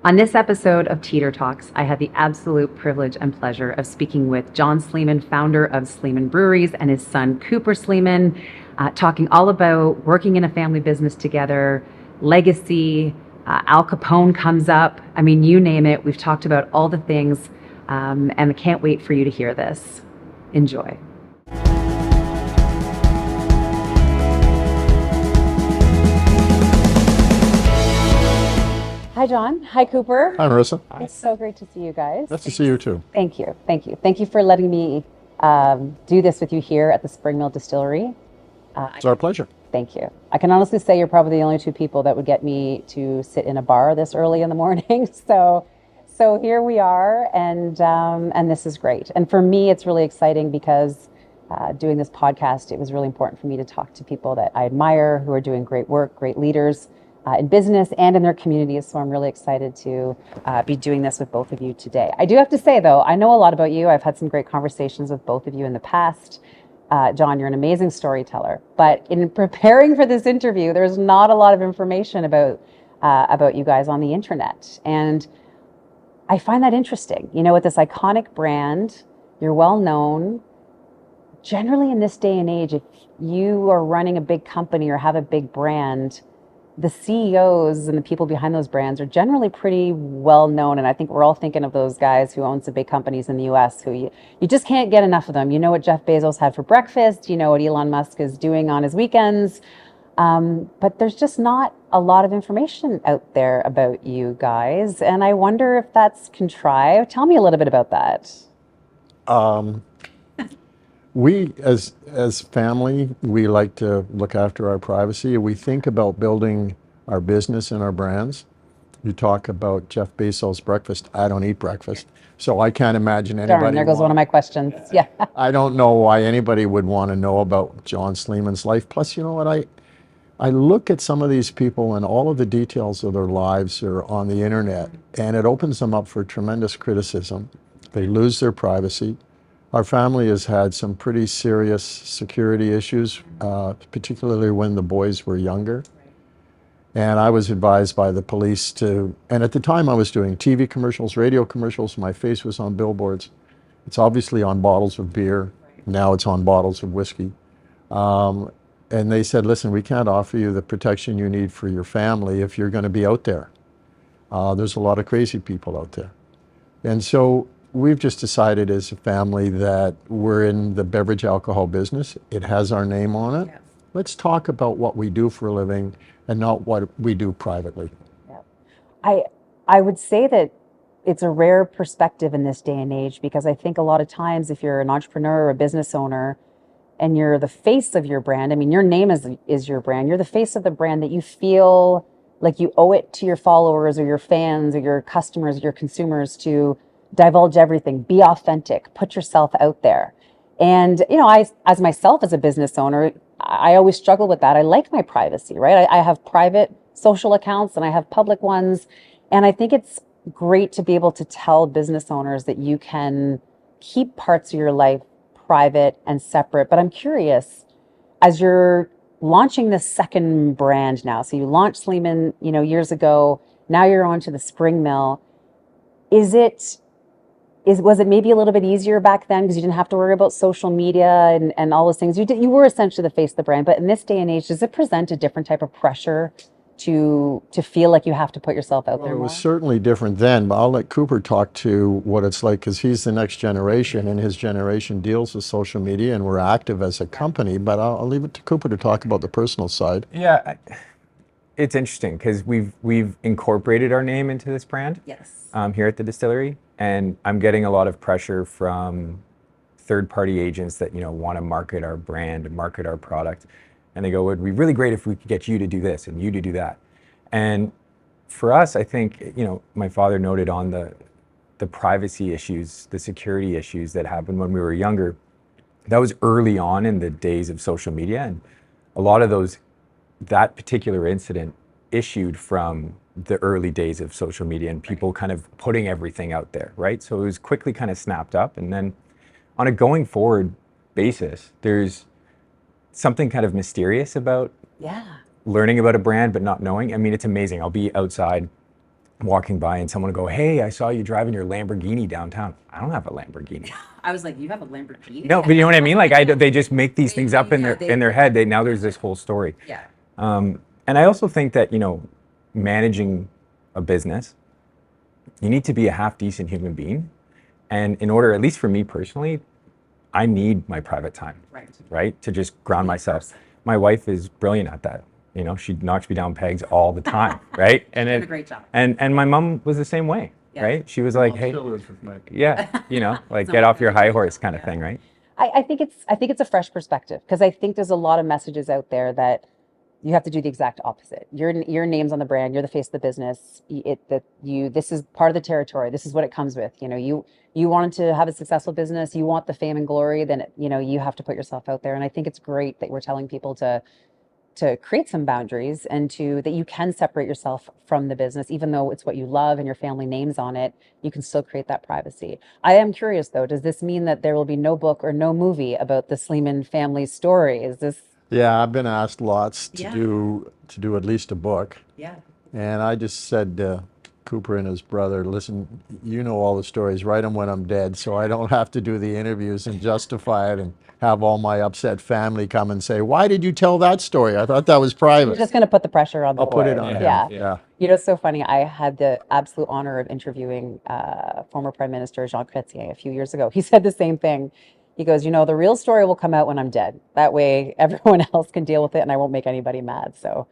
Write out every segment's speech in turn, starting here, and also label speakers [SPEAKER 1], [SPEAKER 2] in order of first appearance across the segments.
[SPEAKER 1] On this episode of Teeter Talks, I had the absolute privilege and pleasure of speaking with John Sleeman, founder of Sleeman Breweries, and his son, Cooper Sleeman, talking all about working in a family business together, legacy, Al Capone comes up. I mean, you name it. We've talked about all the things, and I can't wait for you to hear this. Enjoy. Hi, John. Hi, Cooper.
[SPEAKER 2] Hi, Marissa.
[SPEAKER 1] It's so great to see you guys.
[SPEAKER 2] Nice to see you too.
[SPEAKER 1] Thank you. Thank you. Thank you for letting me do this with you here at the Spring Mill Distillery.
[SPEAKER 2] It's our pleasure.
[SPEAKER 1] Thank you. I can honestly say you're probably the only two people that would get me to sit in a bar this early in the morning. So here we are, and this is great. And for me, it's really exciting because doing this podcast, it was really important for me to talk to people that I admire, who are doing great work, great leaders in business and in their communities. So I'm really excited to be doing this with both of you today. I do have to say, though, I know a lot about you. I've had some great conversations with both of you in the past. John, you're an amazing storyteller. But in preparing for this interview, there's not a lot of information about you guys on the internet. And I find that interesting. You know, with this iconic brand, you're well known. Generally, in this day and age, if you are running a big company or have a big brand, the CEOs and the people behind those brands are generally pretty well known. And I think we're all thinking of those guys who own some big companies in the US who you just can't get enough of them. You know what Jeff Bezos had for breakfast, you know what Elon Musk is doing on his weekends. But there's just not a lot of information out there about you guys. And I wonder if that's contrived. Tell me a little bit about that.
[SPEAKER 2] We, as family, we like to look after our privacy. We think about building our business and our brands. You talk about Jeff Bezos' breakfast. I don't eat breakfast, so I can't imagine anybody.
[SPEAKER 1] Darn, there goes one of my questions. Yeah.
[SPEAKER 2] I don't know why anybody would want to know about John Sleeman's life. Plus, you know what? I look at some of these people and all of the details of their lives are on the internet, and it opens them up for tremendous criticism. They lose their privacy. Our family has had some pretty serious security issues, particularly when the boys were younger. And I was advised by the police and at the time I was doing TV commercials, radio commercials, my face was on billboards. It's obviously on bottles of beer. Now it's on bottles of whiskey. And they said, listen, we can't offer you the protection you need for your family if you're going to be out there. There's a lot of crazy people out there. And so we've just decided as a family that we're in the beverage alcohol business. It has our name on it. Yes. Let's talk about what we do for a living and not what we do privately.
[SPEAKER 1] Yeah. I would say that it's a rare perspective in this day and age, because I think a lot of times if you're an entrepreneur or a business owner and you're the face of your brand, I mean, your name is your brand. You're the face of the brand, that you feel like you owe it to your followers or your fans or your customers or your consumers to divulge everything, be authentic, put yourself out there. And, you know, as myself as a business owner, I always struggle with that. I like my privacy, right? I have private social accounts and I have public ones. And I think it's great to be able to tell business owners that you can keep parts of your life private and separate. But I'm curious, as you're launching this second brand now, so you launched Sleeman, you know, years ago, now you're on to the Spring Mill. Was it maybe a little bit easier back then because you didn't have to worry about social media and all those things? You were essentially the face of the brand, but in this day and age, does it present a different type of pressure to feel like you have to put yourself out there
[SPEAKER 2] It
[SPEAKER 1] more?
[SPEAKER 2] was certainly different then, but I'll let Cooper talk to what it's like because he's the next generation and his generation deals with social media and we're active as a company, but I'll leave it to Cooper to talk about the personal side.
[SPEAKER 3] Yeah, it's interesting because we've incorporated our name into this brand.
[SPEAKER 1] Yes.
[SPEAKER 3] Here at the distillery, and I'm getting a lot of pressure from third-party agents that want to market our brand and market our product, and they go, "It'd be really great if we could get you to do this and you to do that." And for us, I think my father noted on the privacy issues, the security issues that happened when we were younger. That was early on in the days of social media, and a lot of that particular incident issued from the early days of social media and people kind of putting everything out there, right? So it was quickly kind of snapped up. And then on a going forward basis, there's something kind of mysterious about learning about a brand but not knowing. I mean, it's amazing. I'll be outside walking by and someone would go, "Hey, I saw you driving your Lamborghini downtown." I don't have a Lamborghini.
[SPEAKER 1] I was like, you have a Lamborghini?
[SPEAKER 3] No, but you know what I mean? Like they just make these things up in their head. Now there's this whole story.
[SPEAKER 1] Yeah.
[SPEAKER 3] And I also think that, managing a business, you need to be a half decent human being. And in order, at least for me personally, I need my private time, right? To just ground myself. My wife is brilliant at that. She knocks me down pegs all the time, right? And
[SPEAKER 1] Did a great job.
[SPEAKER 3] And my mom was the same way, right? She was like, "Hey, yeah, like get off your high horse," kind of thing, right?
[SPEAKER 1] I think it's a fresh perspective, because I think there's a lot of messages out there that you have to do the exact opposite. Your name's on the brand. You're the face of the business. This is part of the territory. This is what it comes with. You wanted to have a successful business. You want the fame and glory. Then you have to put yourself out there. And I think it's great that we're telling people to create some boundaries, and that you can separate yourself from the business, even though it's what you love and your family name's on it. You can still create that privacy. I am curious though, does this mean that there will be no book or no movie about the Sleeman family story? Is this?
[SPEAKER 2] Yeah, I've been asked lots to do at least a book.
[SPEAKER 1] Yeah.
[SPEAKER 2] And I just said to Cooper and his brother, listen, you know all the stories, write them when I'm dead, so I don't have to do the interviews and justify it and have all my upset family come and say, why did you tell that story? I thought that was private.
[SPEAKER 1] You're just going to put the pressure on the
[SPEAKER 2] I'll put
[SPEAKER 1] board.
[SPEAKER 2] it on him.
[SPEAKER 1] Yeah. It's so funny. I had the absolute honor of interviewing former Prime Minister Jean Chrétien a few years ago. He said the same thing. He goes, the real story will come out when I'm dead. That way everyone else can deal with it and I won't make anybody mad. So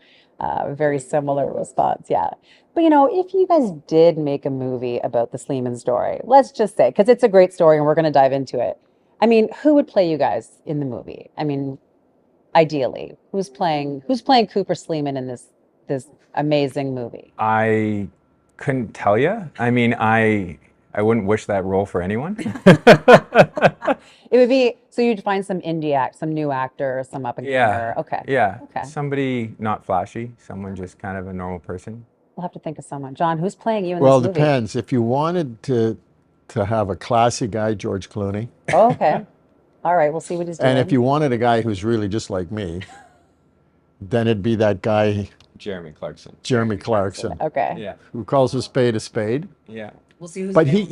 [SPEAKER 1] very similar response. Yeah. But if you guys did make a movie about the Sleeman story, let's just say, because it's a great story and we're going to dive into it. I mean, who would play you guys in the movie? I mean, ideally, who's playing Cooper Sleeman in this amazing movie?
[SPEAKER 3] I couldn't tell you. I mean, I wouldn't wish that role for anyone.
[SPEAKER 1] It would be, so you'd find some some new actor, some up and comer. Okay.
[SPEAKER 3] Yeah.
[SPEAKER 1] Okay.
[SPEAKER 3] Somebody not flashy, someone just kind of a normal person.
[SPEAKER 1] We'll have to think of someone. John, who's playing you in
[SPEAKER 2] Well,
[SPEAKER 1] this
[SPEAKER 2] it
[SPEAKER 1] movie?
[SPEAKER 2] depends. If you wanted to have a classy guy, George Clooney.
[SPEAKER 1] Oh, okay. All right, we'll see what he's doing.
[SPEAKER 2] And if you wanted a guy who's really just like me, then it'd be that guy,
[SPEAKER 3] Jeremy Clarkson.
[SPEAKER 1] Okay.
[SPEAKER 3] Yeah.
[SPEAKER 2] who calls a spade a spade.
[SPEAKER 3] Yeah.
[SPEAKER 1] We'll see who's
[SPEAKER 2] But he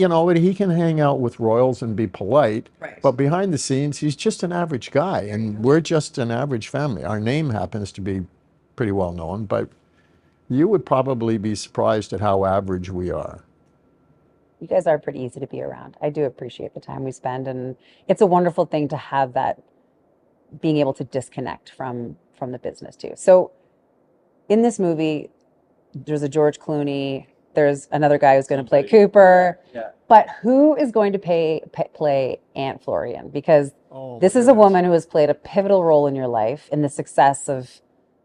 [SPEAKER 2] can hang out with royals and be polite.
[SPEAKER 1] Right.
[SPEAKER 2] But behind the scenes, he's just an average guy, and we're just an average family. Our name happens to be pretty well known, but you would probably be surprised at how average we are.
[SPEAKER 1] You guys are pretty easy to be around. I do appreciate the time we spend, and it's a wonderful thing to have that, being able to disconnect from the business too. So in this movie, there's a George Clooney, there's another guy who's going to play Cooper.
[SPEAKER 3] Yeah.
[SPEAKER 1] But who is going to play Aunt Florian? Because
[SPEAKER 2] Oh,
[SPEAKER 1] this is a woman who has played a pivotal role in your life, in the success of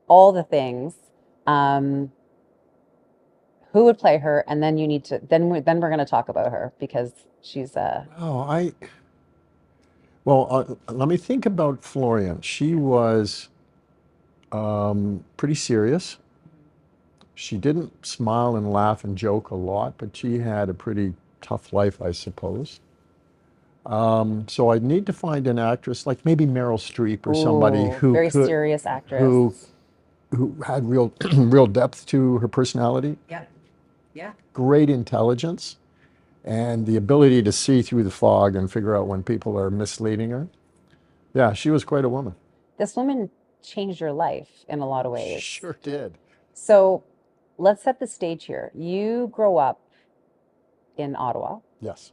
[SPEAKER 1] all the things. Who would play her? And then you need to, then we're going to talk about her, because she's
[SPEAKER 2] Well, let me think about Florian. She was pretty serious. She didn't smile and laugh and joke a lot, but she had a pretty tough life, I suppose. So I'd need to find an actress like maybe Meryl Streep or somebody who
[SPEAKER 1] very serious actress.
[SPEAKER 2] who had real real depth to her personality.
[SPEAKER 1] Yeah. Yeah.
[SPEAKER 2] Great intelligence, and the ability to see through the fog and figure out when people are misleading her. Yeah, she was quite a woman.
[SPEAKER 1] This woman changed your life in a lot of ways.
[SPEAKER 2] Sure did.
[SPEAKER 1] So let's set the stage here. You grow up in Ottawa,
[SPEAKER 2] Yes.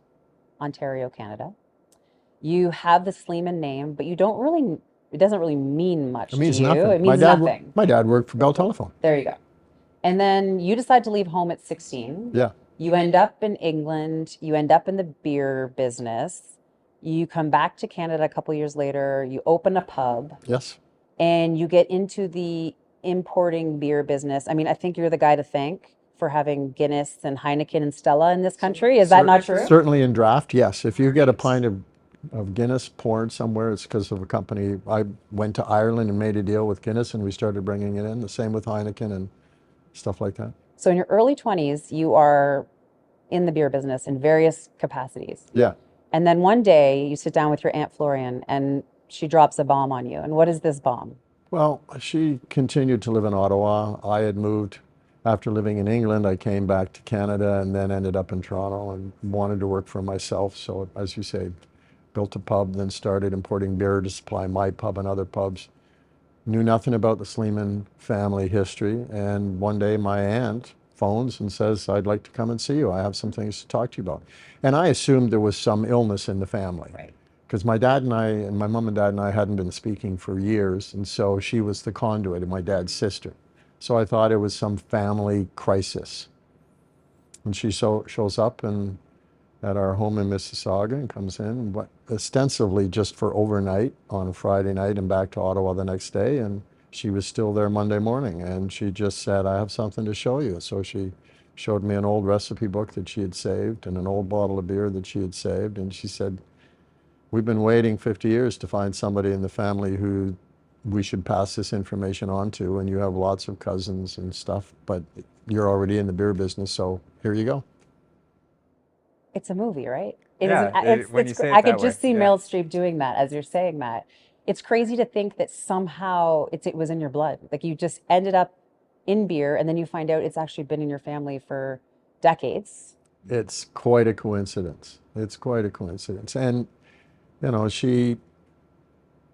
[SPEAKER 1] Ontario, Canada. You have the Sleeman name, but it doesn't really mean much
[SPEAKER 2] It means
[SPEAKER 1] to you.
[SPEAKER 2] nothing.
[SPEAKER 1] It means nothing.
[SPEAKER 2] My dad worked for Bell Telephone.
[SPEAKER 1] There you go. And then you decide to leave home at 16.
[SPEAKER 2] Yeah.
[SPEAKER 1] You end up in England. You end up in the beer business. You come back to Canada a couple years later. You open a pub.
[SPEAKER 2] Yes.
[SPEAKER 1] And you get into the importing beer business. I mean, I think you're the guy to thank for having Guinness and Heineken and Stella in this country. Is that not true?
[SPEAKER 2] Certainly in draft, yes. If you get a pint of Guinness poured somewhere, it's because of a company. I went to Ireland and made a deal with Guinness, and we started bringing it in. The same with Heineken and stuff like that.
[SPEAKER 1] So in your early 20s, you are in the beer business in various capacities.
[SPEAKER 2] Yeah.
[SPEAKER 1] And then one day you sit down with your Aunt Florian and she drops a bomb on you. And what is this bomb?
[SPEAKER 2] Well, she continued to live in Ottawa. I had moved After living in England, I came back to Canada and then ended up in Toronto and wanted to work for myself. So, as you say, built a pub, then started importing beer to supply my pub and other pubs. Knew nothing about the Sleeman family history. And one day my aunt phones and says, I'd like to come and see you. I have some things to talk to you about. And I assumed there was some illness in the family.
[SPEAKER 1] Right.
[SPEAKER 2] Because my dad and I, and my mom and dad and I hadn't been speaking for years. And so she was the conduit of my dad's sister. So I thought it was some family crisis. And she shows up and at our home in Mississauga and comes in, but ostensibly just for overnight on a Friday night and back to Ottawa the next day. And she was still there Monday morning. And she just said, I have something to show you. So she showed me an old recipe book that she had saved and an old bottle of beer that she had saved. And she said, we've been waiting 50 years to find somebody in the family who we should pass this information on to, and you have lots of cousins and stuff, but you're already in the beer business, so here you go.
[SPEAKER 1] It's a movie, right? It
[SPEAKER 3] Yeah,
[SPEAKER 1] isn't,
[SPEAKER 3] when you say it
[SPEAKER 1] I could
[SPEAKER 3] that
[SPEAKER 1] just
[SPEAKER 3] way,
[SPEAKER 1] see
[SPEAKER 3] yeah.
[SPEAKER 1] Meryl Streep doing that as you're saying that. It's crazy to think that somehow it was in your blood. Like you just ended up in beer and then you find out it's actually been in your family for decades.
[SPEAKER 2] It's quite a coincidence. It's quite a coincidence. And, you know, she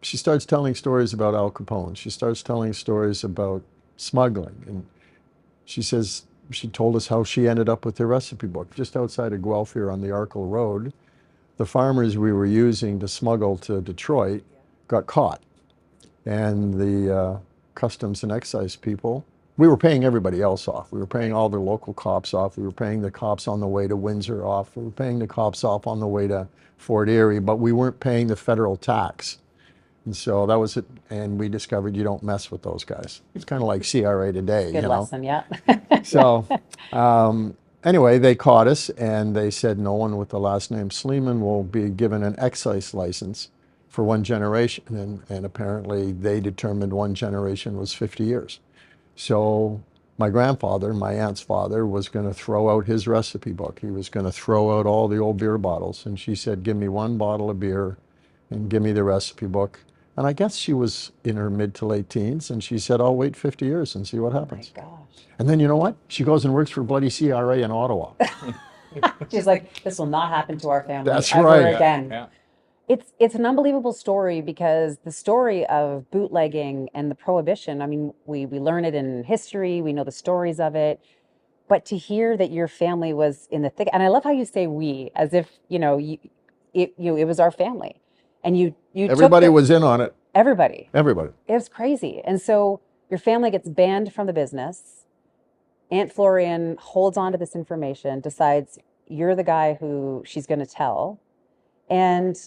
[SPEAKER 2] starts telling stories about Al Capone. She starts telling stories about smuggling. And she says, she told us how she ended up with the recipe book just outside of Guelph here on the Arkle Road. The farmers we were using to smuggle to Detroit got caught. And the customs and excise people, we were paying everybody else off. We were paying all the local cops off. We were paying the cops on the way to Windsor off. We were paying the cops off on the way to Fort Erie, but we weren't paying the federal tax. And so that was it. And we discovered you don't mess with those guys. It's kind of like CRA today,
[SPEAKER 1] Good
[SPEAKER 2] you know.
[SPEAKER 1] lesson, yeah.
[SPEAKER 2] So anyway, they caught us and they said no one with the last name Sleeman will be given an excise license for one generation. And apparently they determined one generation was 50 years. So my grandfather, my aunt's father, was going to throw out his recipe book. He was going to throw out all the old beer bottles. And she said, give me one bottle of beer and give me the recipe book. And I guess she was in her mid to late teens. And she said, I'll wait 50 years and see what happens.
[SPEAKER 1] Oh my gosh.
[SPEAKER 2] And then you know what? She goes and works for bloody CRA in Ottawa.
[SPEAKER 1] She's like, this will not happen to our family
[SPEAKER 2] That's
[SPEAKER 1] ever
[SPEAKER 2] right.
[SPEAKER 1] again.
[SPEAKER 3] Yeah.
[SPEAKER 1] It's an unbelievable story because the story of bootlegging and the prohibition, I mean, we learn it in history, we know the stories of it, but to hear that your family was in the thick, and I love how you say we, as if, you know, it was our family. And you
[SPEAKER 2] Everybody was in on it.
[SPEAKER 1] everybody.
[SPEAKER 2] Everybody.
[SPEAKER 1] It was crazy. And so your family gets banned from the business. Aunt Florian holds on to this information, decides you're the guy who she's going to tell. And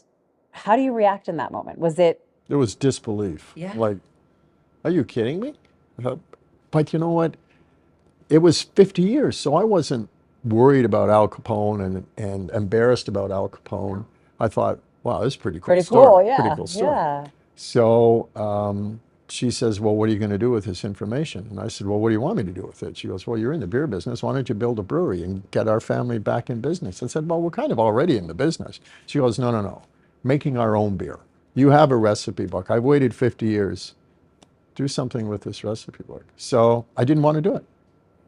[SPEAKER 1] how do you react in that moment? Was it?
[SPEAKER 2] There was disbelief.
[SPEAKER 1] Yeah.
[SPEAKER 2] Like, are you kidding me? But you know what? It was 50 years, so I wasn't worried about Al Capone and embarrassed about Al Capone. I thought, wow, this is a pretty cool
[SPEAKER 1] Pretty
[SPEAKER 2] story.
[SPEAKER 1] cool, yeah.
[SPEAKER 2] Pretty cool story.
[SPEAKER 1] Yeah.
[SPEAKER 2] So she says, well, what are you going to do with this information? And I said, well, what do you want me to do with it? She goes, well, you're in the beer business. Why don't you build a brewery and get our family back in business? I said, well, we're kind of already in the business. She goes, no, no, no. Making our own beer. You have a recipe book. I've waited 50 years. Do something with this recipe book. So I didn't want to do it.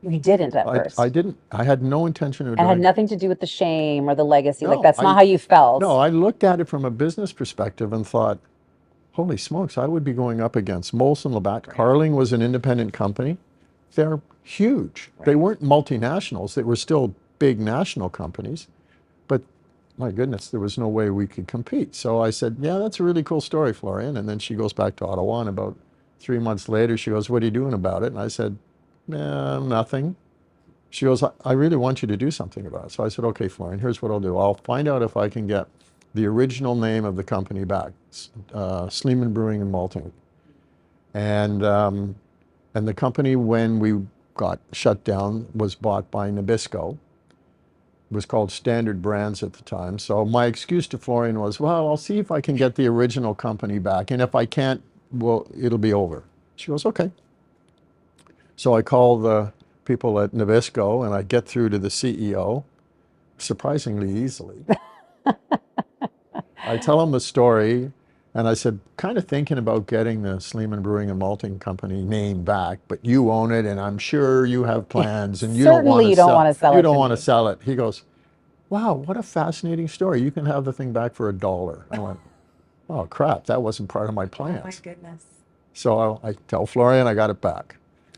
[SPEAKER 1] You didn't at first.
[SPEAKER 2] I didn't. I had no intention of
[SPEAKER 1] It
[SPEAKER 2] doing
[SPEAKER 1] had
[SPEAKER 2] it.
[SPEAKER 1] nothing to do with the shame or the legacy. Like
[SPEAKER 2] No,
[SPEAKER 1] that's not how you felt.
[SPEAKER 2] No, I looked at it from a business perspective and thought, holy smokes, I would be going up against Molson Labatt. Right. Carling was an independent company. They're huge. Right. They weren't multinationals. They were still big national companies. But my goodness, there was no way we could compete. So I said, yeah, that's a really cool story, Florian. And then she goes back to Ottawa, and about 3 months later, she goes, what are you doing about it? And I said, nothing. She goes, I really want you to do something about it. So I said, okay, Florian, here's what I'll do. I'll find out if I can get the original name of the company back, Sleeman Brewing and Malting. And the company, when we got shut down, was bought by Nabisco. It was called Standard Brands at the time. So my excuse to Florian was, well, I'll see if I can get the original company back. And if I can't, well, it'll be over. She goes, okay. So I call the people at Nabisco and I get through to the CEO surprisingly easily. I tell him the story And I said, kind of thinking about getting the Sleeman Brewing and Malting Company name back, but you own it, and I'm sure you have plans, and you don't want
[SPEAKER 1] Certainly
[SPEAKER 2] to
[SPEAKER 1] you don't
[SPEAKER 2] sell.
[SPEAKER 1] want to sell
[SPEAKER 2] You
[SPEAKER 1] it
[SPEAKER 2] don't
[SPEAKER 1] to
[SPEAKER 2] want to
[SPEAKER 1] me.
[SPEAKER 2] sell it. He goes, "Wow, what a fascinating story! You can have the thing back for $1." I went, "Oh crap, that wasn't part of my
[SPEAKER 1] Oh my
[SPEAKER 2] plans."
[SPEAKER 1] goodness.
[SPEAKER 2] So I tell Florian I got it back.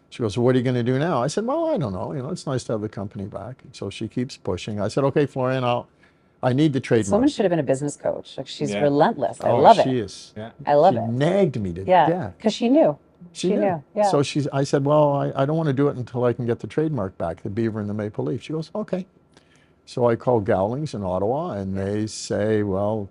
[SPEAKER 2] She goes, "Well, what are you going to do now?" I said, "Well, I don't know. It's nice to have the company back." So she keeps pushing. I said, "Okay, Florian, I need the
[SPEAKER 1] This woman
[SPEAKER 2] trademark."
[SPEAKER 1] should have been a business coach. Like she's
[SPEAKER 3] Yeah.
[SPEAKER 1] relentless. I
[SPEAKER 2] Oh,
[SPEAKER 1] love it.
[SPEAKER 2] she is.
[SPEAKER 3] Yeah.
[SPEAKER 1] I love
[SPEAKER 2] She
[SPEAKER 1] it.
[SPEAKER 2] nagged me to
[SPEAKER 1] Yeah,
[SPEAKER 2] death.
[SPEAKER 1] because she knew.
[SPEAKER 2] She
[SPEAKER 1] She
[SPEAKER 2] knew.
[SPEAKER 1] knew. Yeah.
[SPEAKER 2] So I said, "Well, I don't want to do it until I can get the trademark back, the beaver and the maple leaf." She goes, "Okay." So I called Gowlings in Ottawa, and they say, "Well,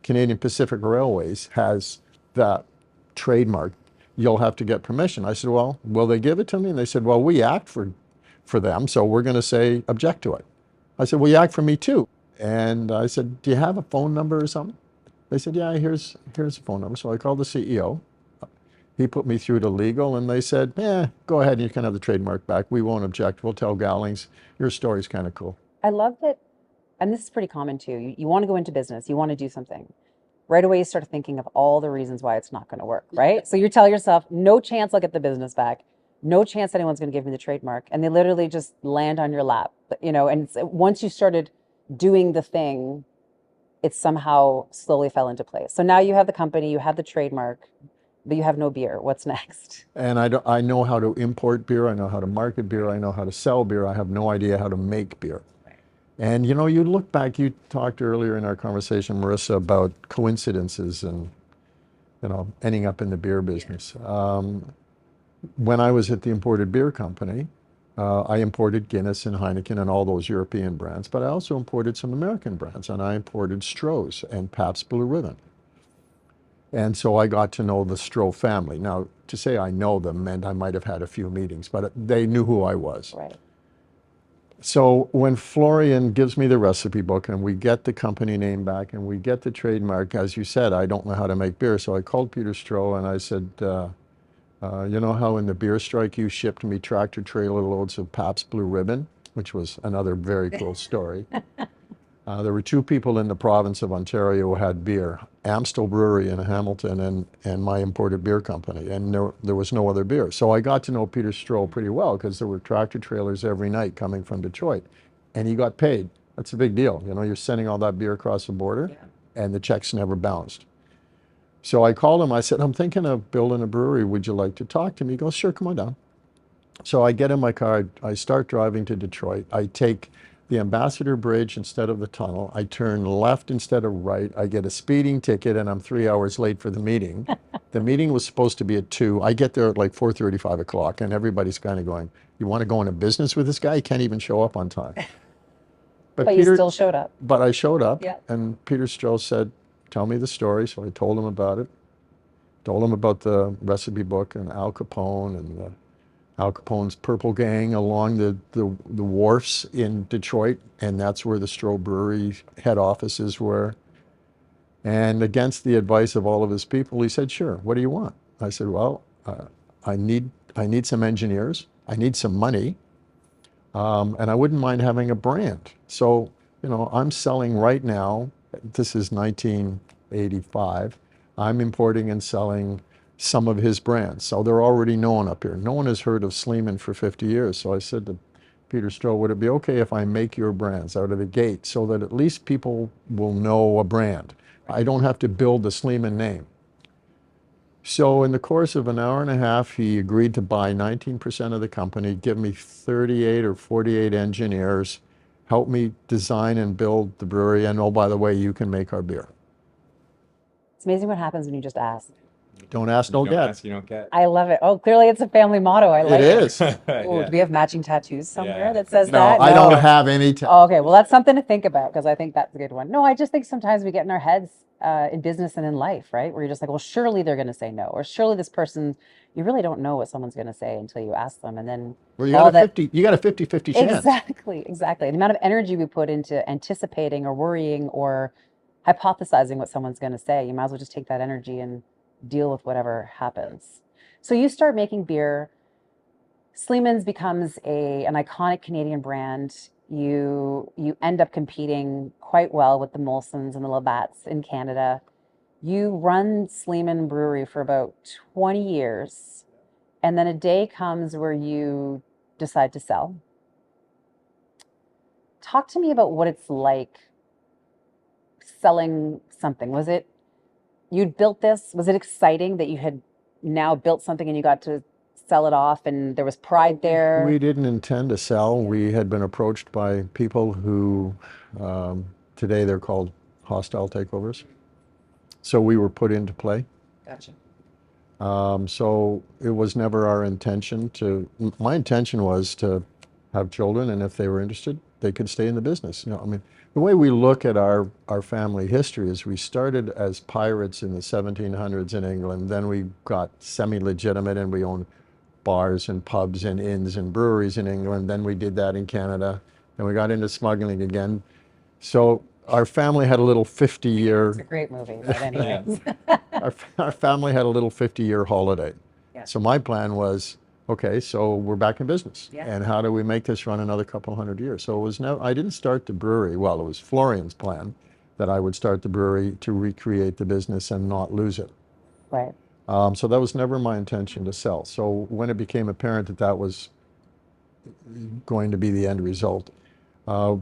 [SPEAKER 2] Canadian Pacific Railways has that trademark. You'll have to get permission." I said, "Well, will they give it to me?" And they said, "Well, we act for them, so we're going to say object to it." I said, "Well, you act for me too." And I said, "Do you have a phone number or something?" They said, "Yeah, here's a phone number." So I called the CEO. He put me through to legal, and they said, "Go ahead and you can have the trademark back. We won't object. We'll tell Gowlings your story's kind of cool."
[SPEAKER 1] I love that. And this is pretty common too. You want to go into business, you want to do something. Right away, you start thinking of all the reasons why it's not going to work, right? So you tell yourself, no chance I'll get the business back. No chance anyone's going to give me the trademark. And they literally just land on your lap, and once you started doing the thing, it somehow slowly fell into place. So now you have the company, you have the trademark, but you have no beer. What's next?
[SPEAKER 2] And I know how to import beer. I know how to market beer. I know how to sell beer. I have no idea how to make beer. And you look back, you talked earlier in our conversation, Marissa, about coincidences and, ending up in the beer business. When I was at the imported beer company, I imported Guinness and Heineken and all those European brands, but I also imported some American brands, and I imported Stroh's and Pabst Blue Ribbon. And so I got to know the Stroh family. Now, to say I know them meant I might have had a few meetings, but they knew who I was.
[SPEAKER 1] Right.
[SPEAKER 2] So when Florian gives me the recipe book and we get the company name back and we get the trademark, as you said, I don't know how to make beer. So I called Peter Stroh and I said, you know how in the beer strike you shipped me tractor trailer loads of Pabst Blue Ribbon, which was another very cool story. There were two people in the province of Ontario who had beer, Amstel Brewery in Hamilton and my imported beer company, and there was no other beer. So I got to know Peter Stroh pretty well because there were tractor trailers every night coming from Detroit, and he got paid. That's a big deal. You're sending all that beer across the border, and the checks never bounced. So I called him. I said, "I'm thinking of building a brewery. Would you like to talk to me?" He goes, "Sure, come on down." So I get in my car, I start driving to Detroit. I take the Ambassador Bridge instead of the tunnel. I turn left instead of right. I get a speeding ticket and I'm 3 hours late for the meeting. The meeting was supposed to be at 2. I get there at like 4:30, 5 o'clock, and everybody's kind of going, "You want to go into business with this guy? He can't even show up on time."
[SPEAKER 1] But you still showed up.
[SPEAKER 2] But I showed up,
[SPEAKER 1] Yeah.
[SPEAKER 2] and Peter Stroh said, "Tell me the story." So I told him about it. Told him about the recipe book and Al Capone and Al Capone's Purple Gang along the wharfs in Detroit, and that's where the Stroh Brewery head offices were. And against the advice of all of his people, he said, "Sure, what do you want?" I said, "Well, I need some engineers, I need some money, and I wouldn't mind having a brand." So, I'm selling right now, this is 1985, I'm importing and selling some of his brands. So they're already known up here. No one has heard of Sleeman for 50 years. So I said to Peter Stroh, "Would it be okay if I make your brands out of the gate so that at least people will know a brand? I don't have to build the Sleeman name." So in the course of an hour and a half, he agreed to buy 19% of the company, give me 38 or 48 engineers, help me design and build the brewery, and oh, by the way, you can make our beer.
[SPEAKER 1] It's amazing what happens when you just ask.
[SPEAKER 2] Don't ask,
[SPEAKER 3] You
[SPEAKER 2] don't
[SPEAKER 3] don't
[SPEAKER 2] get.
[SPEAKER 3] ask, you don't get.
[SPEAKER 1] I love it. Oh, clearly it's a family motto. I like
[SPEAKER 2] It
[SPEAKER 1] it.
[SPEAKER 2] is.
[SPEAKER 1] Oh,
[SPEAKER 3] Yeah.
[SPEAKER 1] do we have matching tattoos somewhere
[SPEAKER 3] Yeah.
[SPEAKER 1] that says
[SPEAKER 2] No,
[SPEAKER 1] that?
[SPEAKER 2] I don't have any.
[SPEAKER 1] Oh, okay, well, that's something to think about because I think that's a good one. No, I just think sometimes we get in our heads in business and in life, right? Where you're just like, well, surely they're going to say no, or surely this person, you really don't know what someone's going to say until you ask them, and then
[SPEAKER 2] Well, you
[SPEAKER 1] all
[SPEAKER 2] got a
[SPEAKER 1] that.
[SPEAKER 2] 50. You got a 50-50 chance.
[SPEAKER 1] Exactly, exactly. The amount of energy we put into anticipating or worrying or hypothesizing what someone's going to say, you might as well just take that energy and deal with whatever happens. So you start making beer. Sleeman's becomes an iconic Canadian brand. You end up competing quite well with the Molsons and the Labatts in Canada. You run Sleeman Brewery for about 20 years, and then a day comes where you decide to sell. Talk to me about what it's like selling something. Was it you'd built this? Was it exciting that you had now built something and you got to sell it off and there was pride there?
[SPEAKER 2] We didn't intend to sell. We had been approached by people who, today they're called hostile takeovers. So we were put into play.
[SPEAKER 1] Gotcha.
[SPEAKER 2] So it was never our intention to, my intention was to have children, and if they were interested, they could stay in the business. You know, I mean, the way we look at our family history is we started as pirates in the 1700s in England, then we got semi-legitimate and we owned bars and pubs and inns and breweries in England, then we did that in Canada, then we got into smuggling again. So our family had a little 50-year.
[SPEAKER 1] It's a great movie, but anyways.
[SPEAKER 2] Our family had a little 50-year holiday.
[SPEAKER 1] Yeah.
[SPEAKER 2] So my plan was, okay, so we're back in business.
[SPEAKER 1] Yeah.
[SPEAKER 2] And how do we make this run another couple hundred years? So it was never, I didn't start the brewery. Well, it was Florian's plan that I would start the brewery to recreate the business and not lose it.
[SPEAKER 1] Right.
[SPEAKER 2] So that was never my intention to sell. So when it became apparent that that was going to be the end result,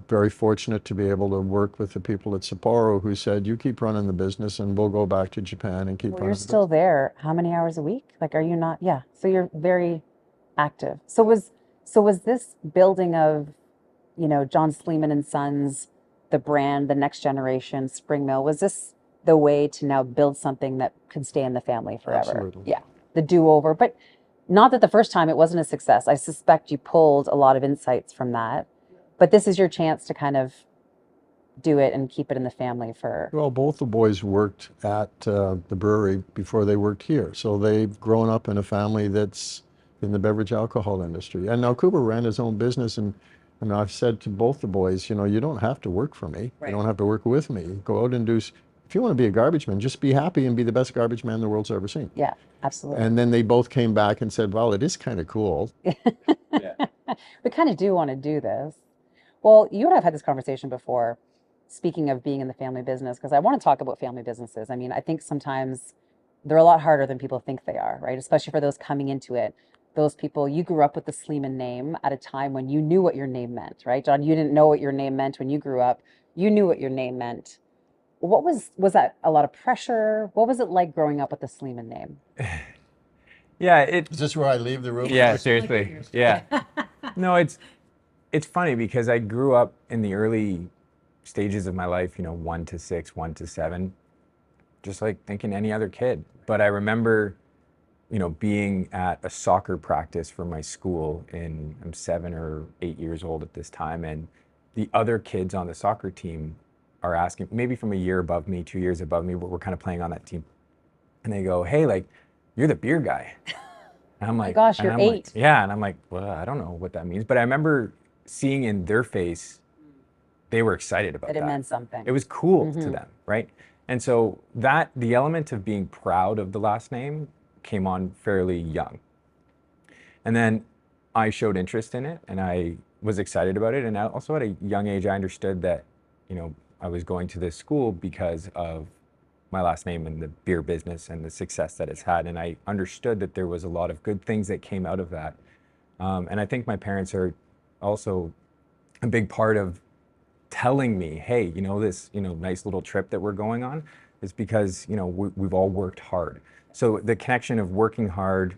[SPEAKER 2] very fortunate to be able to work with the people at Sapporo who said, you keep running the business and we'll go back to Japan and keep
[SPEAKER 1] Well,
[SPEAKER 2] running
[SPEAKER 1] you're
[SPEAKER 2] the
[SPEAKER 1] still there. How many hours a week? Like, are you not? Yeah. So you're very active. So was this building of, John Sleeman and Sons, the brand, the next generation, Spring Mill, was this the way to now build something that could stay in the family forever?
[SPEAKER 2] Absolutely.
[SPEAKER 1] Yeah. The do-over. But not that the first time it wasn't a success. I suspect you pulled a lot of insights from that. But this is your chance to kind of do it and keep it in the family for.
[SPEAKER 2] Well, both the boys worked at the brewery before they worked here. So they've grown up in a family that's in the beverage alcohol industry. And now Cooper ran his own business, and I've said to both the boys, you don't have to work for me.
[SPEAKER 1] Right.
[SPEAKER 2] You don't have to work with me. Go out and if you want to be a garbage man, just be happy and be the best garbage man the world's ever seen.
[SPEAKER 1] Yeah, absolutely.
[SPEAKER 2] And then they both came back and said, well, it is kind of cool.
[SPEAKER 1] We kind of do want to do this. Well, you and I've had this conversation before, speaking of being in the family business, because I want to talk about family businesses. I mean, I think sometimes they're a lot harder than people think they are, right? Especially for those coming into it. Those people, you grew up with the Sleeman name at a time when you knew what your name meant, right? John, you didn't know what your name meant when you grew up. You knew what your name meant. What was that a lot of pressure? What was it like growing up with the Sleeman name?
[SPEAKER 3] Yeah,
[SPEAKER 2] Is this where I leave the room?
[SPEAKER 3] yeah, seriously. Yeah. No, it's funny because I grew up in the early stages of my life, 1 to 6, 1 to 7, just like thinking any other kid. But I remember, being at a soccer practice for my school I'm 7 or 8 years old at this time, and the other kids on the soccer team are asking, maybe from a year above me, 2 years above me, but we're kind of playing on that team. And they go, hey, like, you're the beer guy. And I'm like,
[SPEAKER 1] gosh, you're 8.
[SPEAKER 3] Like, yeah. And I'm like, well, I don't know what that means. But I remember seeing in their face, they were excited about that.
[SPEAKER 1] It meant something.
[SPEAKER 3] It was cool to them, right? And so the element of being proud of the last name came on fairly young. And then I showed interest in it and I was excited about it. And I also at a young age, I understood that, I was going to this school because of my last name and the beer business and the success that it's had. And I understood that there was a lot of good things that came out of that. And I think my parents are also a big part of telling me, hey, this, nice little trip that we're going on is because, we've all worked hard. So the connection of working hard,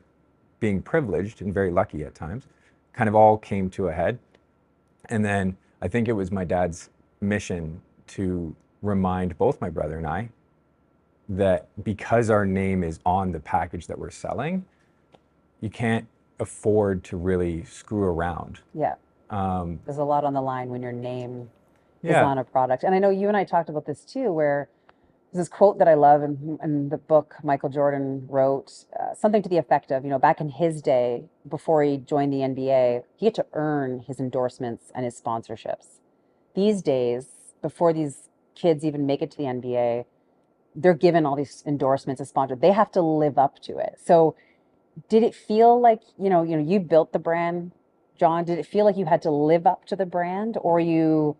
[SPEAKER 3] being privileged and very lucky at times, kind of all came to a head. And then I think it was my dad's mission to remind both my brother and I that because our name is on the package that we're selling, you can't afford to really screw around.
[SPEAKER 1] Yeah. There's a lot on the line when your name is
[SPEAKER 3] Yeah.
[SPEAKER 1] on a product. And I know you and I talked about this too, where there's this quote that I love in the book Michael Jordan wrote, something to the effect of, back in his day, before he joined the NBA, he had to earn his endorsements and his sponsorships. These days, before these kids even make it to the NBA, they're given all these endorsements as sponsors. They have to live up to it. So did it feel like, you built the brand, John? Did it feel like you had to live up to the brand, or you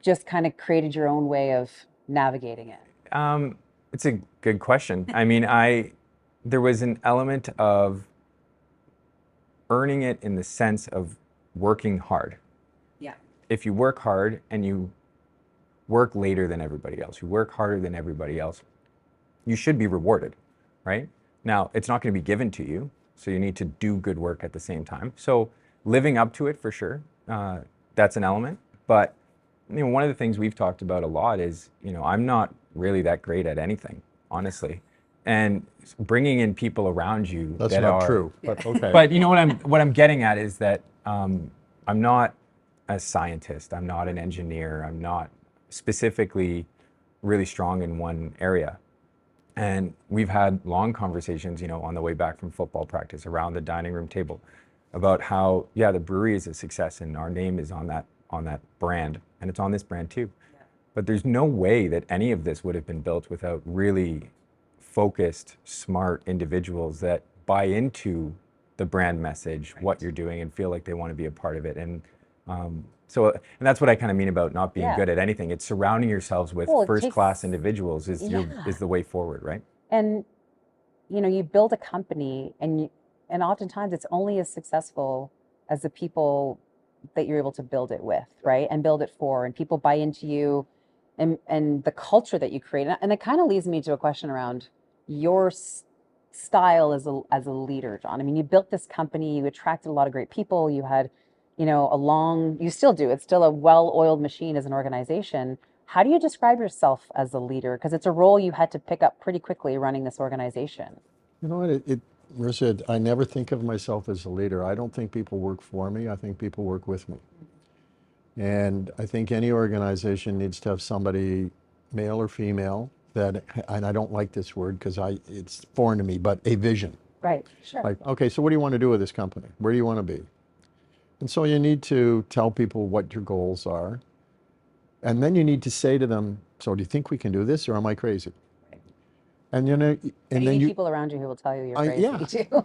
[SPEAKER 1] just kind of created your own way of navigating it?
[SPEAKER 3] It's a good question. I mean, there was an element of earning it in the sense of working hard.
[SPEAKER 1] Yeah.
[SPEAKER 3] If you work hard and you work later than everybody else, you work harder than everybody else, you should be rewarded, right? Now, it's not going to be given to you, so you need to do good work at the same time. So living up to it for sure, that's an element. But one of the things we've talked about a lot is, I'm not really that great at anything, honestly. And bringing in people around you
[SPEAKER 2] That's
[SPEAKER 3] that
[SPEAKER 2] not
[SPEAKER 3] are
[SPEAKER 2] true, but okay.
[SPEAKER 3] But what I'm getting at is that I'm not a scientist. I'm not an engineer. I'm not specifically really strong in one area. And we've had long conversations, on the way back from football practice around the dining room table about how, yeah, the brewery is a success and our name is on that brand, and it's on this brand too. Yeah. But there's no way that any of this would have been built without really focused, smart individuals that buy into the brand message, what you're doing, and feel like they want to be a part of it. And and that's what I kind of mean about not being good at anything. It's surrounding yourselves with first-class individuals is the way forward, right?
[SPEAKER 1] And you build a company, and oftentimes it's only as successful as the people that you're able to build it with, right? And build it for, and people buy into you, and the culture that you create. And it kind of leads me to a question around your style as a leader, John. I mean, you built this company, you attracted a lot of great people, you had you still do, it's still a well-oiled machine as an organization. How do you describe yourself as a leader? Because it's a role you had to pick up pretty quickly running this organization.
[SPEAKER 2] You know what, Marissa, I never think of myself as a leader. I don't think people work for me. I think people work with me. And I think any organization needs to have somebody, male or female, that, and I don't like this word because it's foreign to me, but a vision.
[SPEAKER 1] Right, sure.
[SPEAKER 2] Like, okay, so what do you want to do with this company? Where do you want to be? And so you need to tell people what your goals are. And then you need to say to them, so do you think we can do this, or am I crazy? Right. And
[SPEAKER 1] and then people around you who will tell you you're crazy too.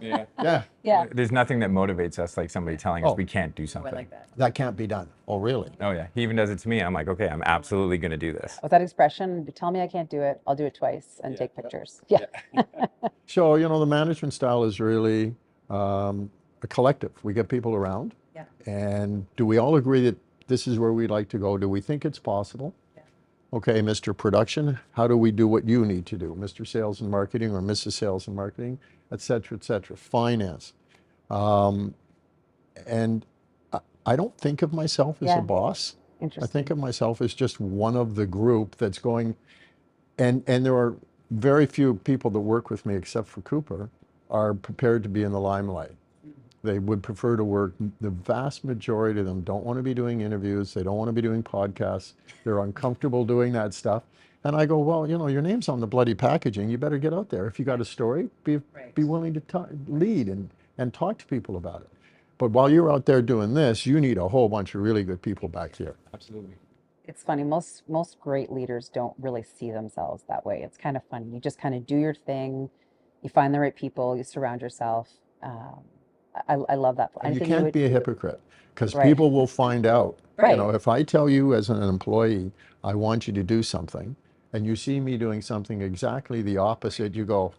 [SPEAKER 2] Yeah.
[SPEAKER 3] There's nothing that motivates us like somebody telling us we can't do something.
[SPEAKER 1] I like that.
[SPEAKER 2] That can't be done. Oh, really?
[SPEAKER 3] Oh yeah. He even does it to me. And I'm like, okay, I'm absolutely going to do this.
[SPEAKER 1] With that expression, tell me I can't do it, I'll do it twice and take pictures. Yeah.
[SPEAKER 2] So, the management style is really a collective. We get people around.
[SPEAKER 1] Yeah.
[SPEAKER 2] And do we all agree that this is where we'd like to go? Do we think it's possible? Yeah. Okay, Mr. Production, how do we do what you need to do? Mr. Sales and Marketing or Mrs. Sales and Marketing, et cetera, et cetera. Finance. And I don't think of myself as a boss. I think of myself as just one of the group that's going, and there are very few people that work with me, except for Cooper, are prepared to be in the limelight. They would prefer to work, the vast majority of them don't want to be doing interviews, they don't want to be doing podcasts, they're uncomfortable doing that stuff. And I go, well, your name's on the bloody packaging, you better get out there. If you got a story, be willing to lead and talk to people about it. But while you're out there doing this, you need a whole bunch of really good people back here.
[SPEAKER 3] Absolutely.
[SPEAKER 1] It's funny, most great leaders don't really see themselves that way. It's kind of funny. You just kind of do your thing, you find the right people, you surround yourself. I love that.
[SPEAKER 2] And you can't be a hypocrite, because people will find out.
[SPEAKER 1] Right.
[SPEAKER 2] If I tell you as an employee, I want you to do something, and you see me doing something exactly the opposite, you go,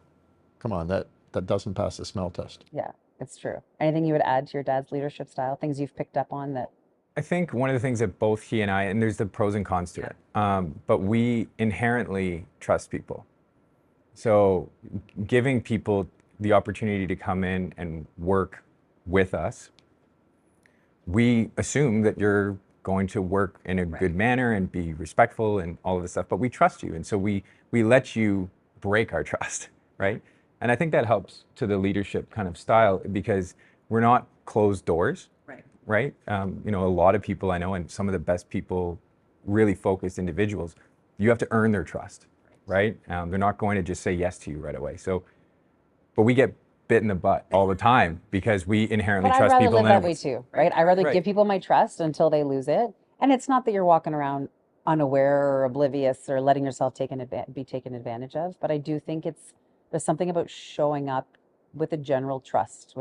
[SPEAKER 2] come on, that doesn't pass the smell test.
[SPEAKER 1] Yeah, it's true. Anything you would add to your dad's leadership style? Things you've picked up on that?
[SPEAKER 3] I think one of the things that both he and I, and there's the pros and cons to it, but we inherently trust people. So giving people the opportunity to come in and work with us, we assume that you're going to work in a good manner and be respectful and all of this stuff, but we trust you. And so we let you break our trust, right? And I think that helps to the leadership kind of style, because we're not closed doors, right? A lot of people I know, and some of the best people, really focused individuals, you have to earn their trust, right? They're not going to just say yes to you right away. So, but we get bit in the butt all the time because we inherently trust people.
[SPEAKER 1] But I'd rather live that way too, right? I'd rather give people my trust until they lose it. And it's not that you're walking around unaware or oblivious or letting yourself be taken advantage of. But I do think there's something about showing up with a general trust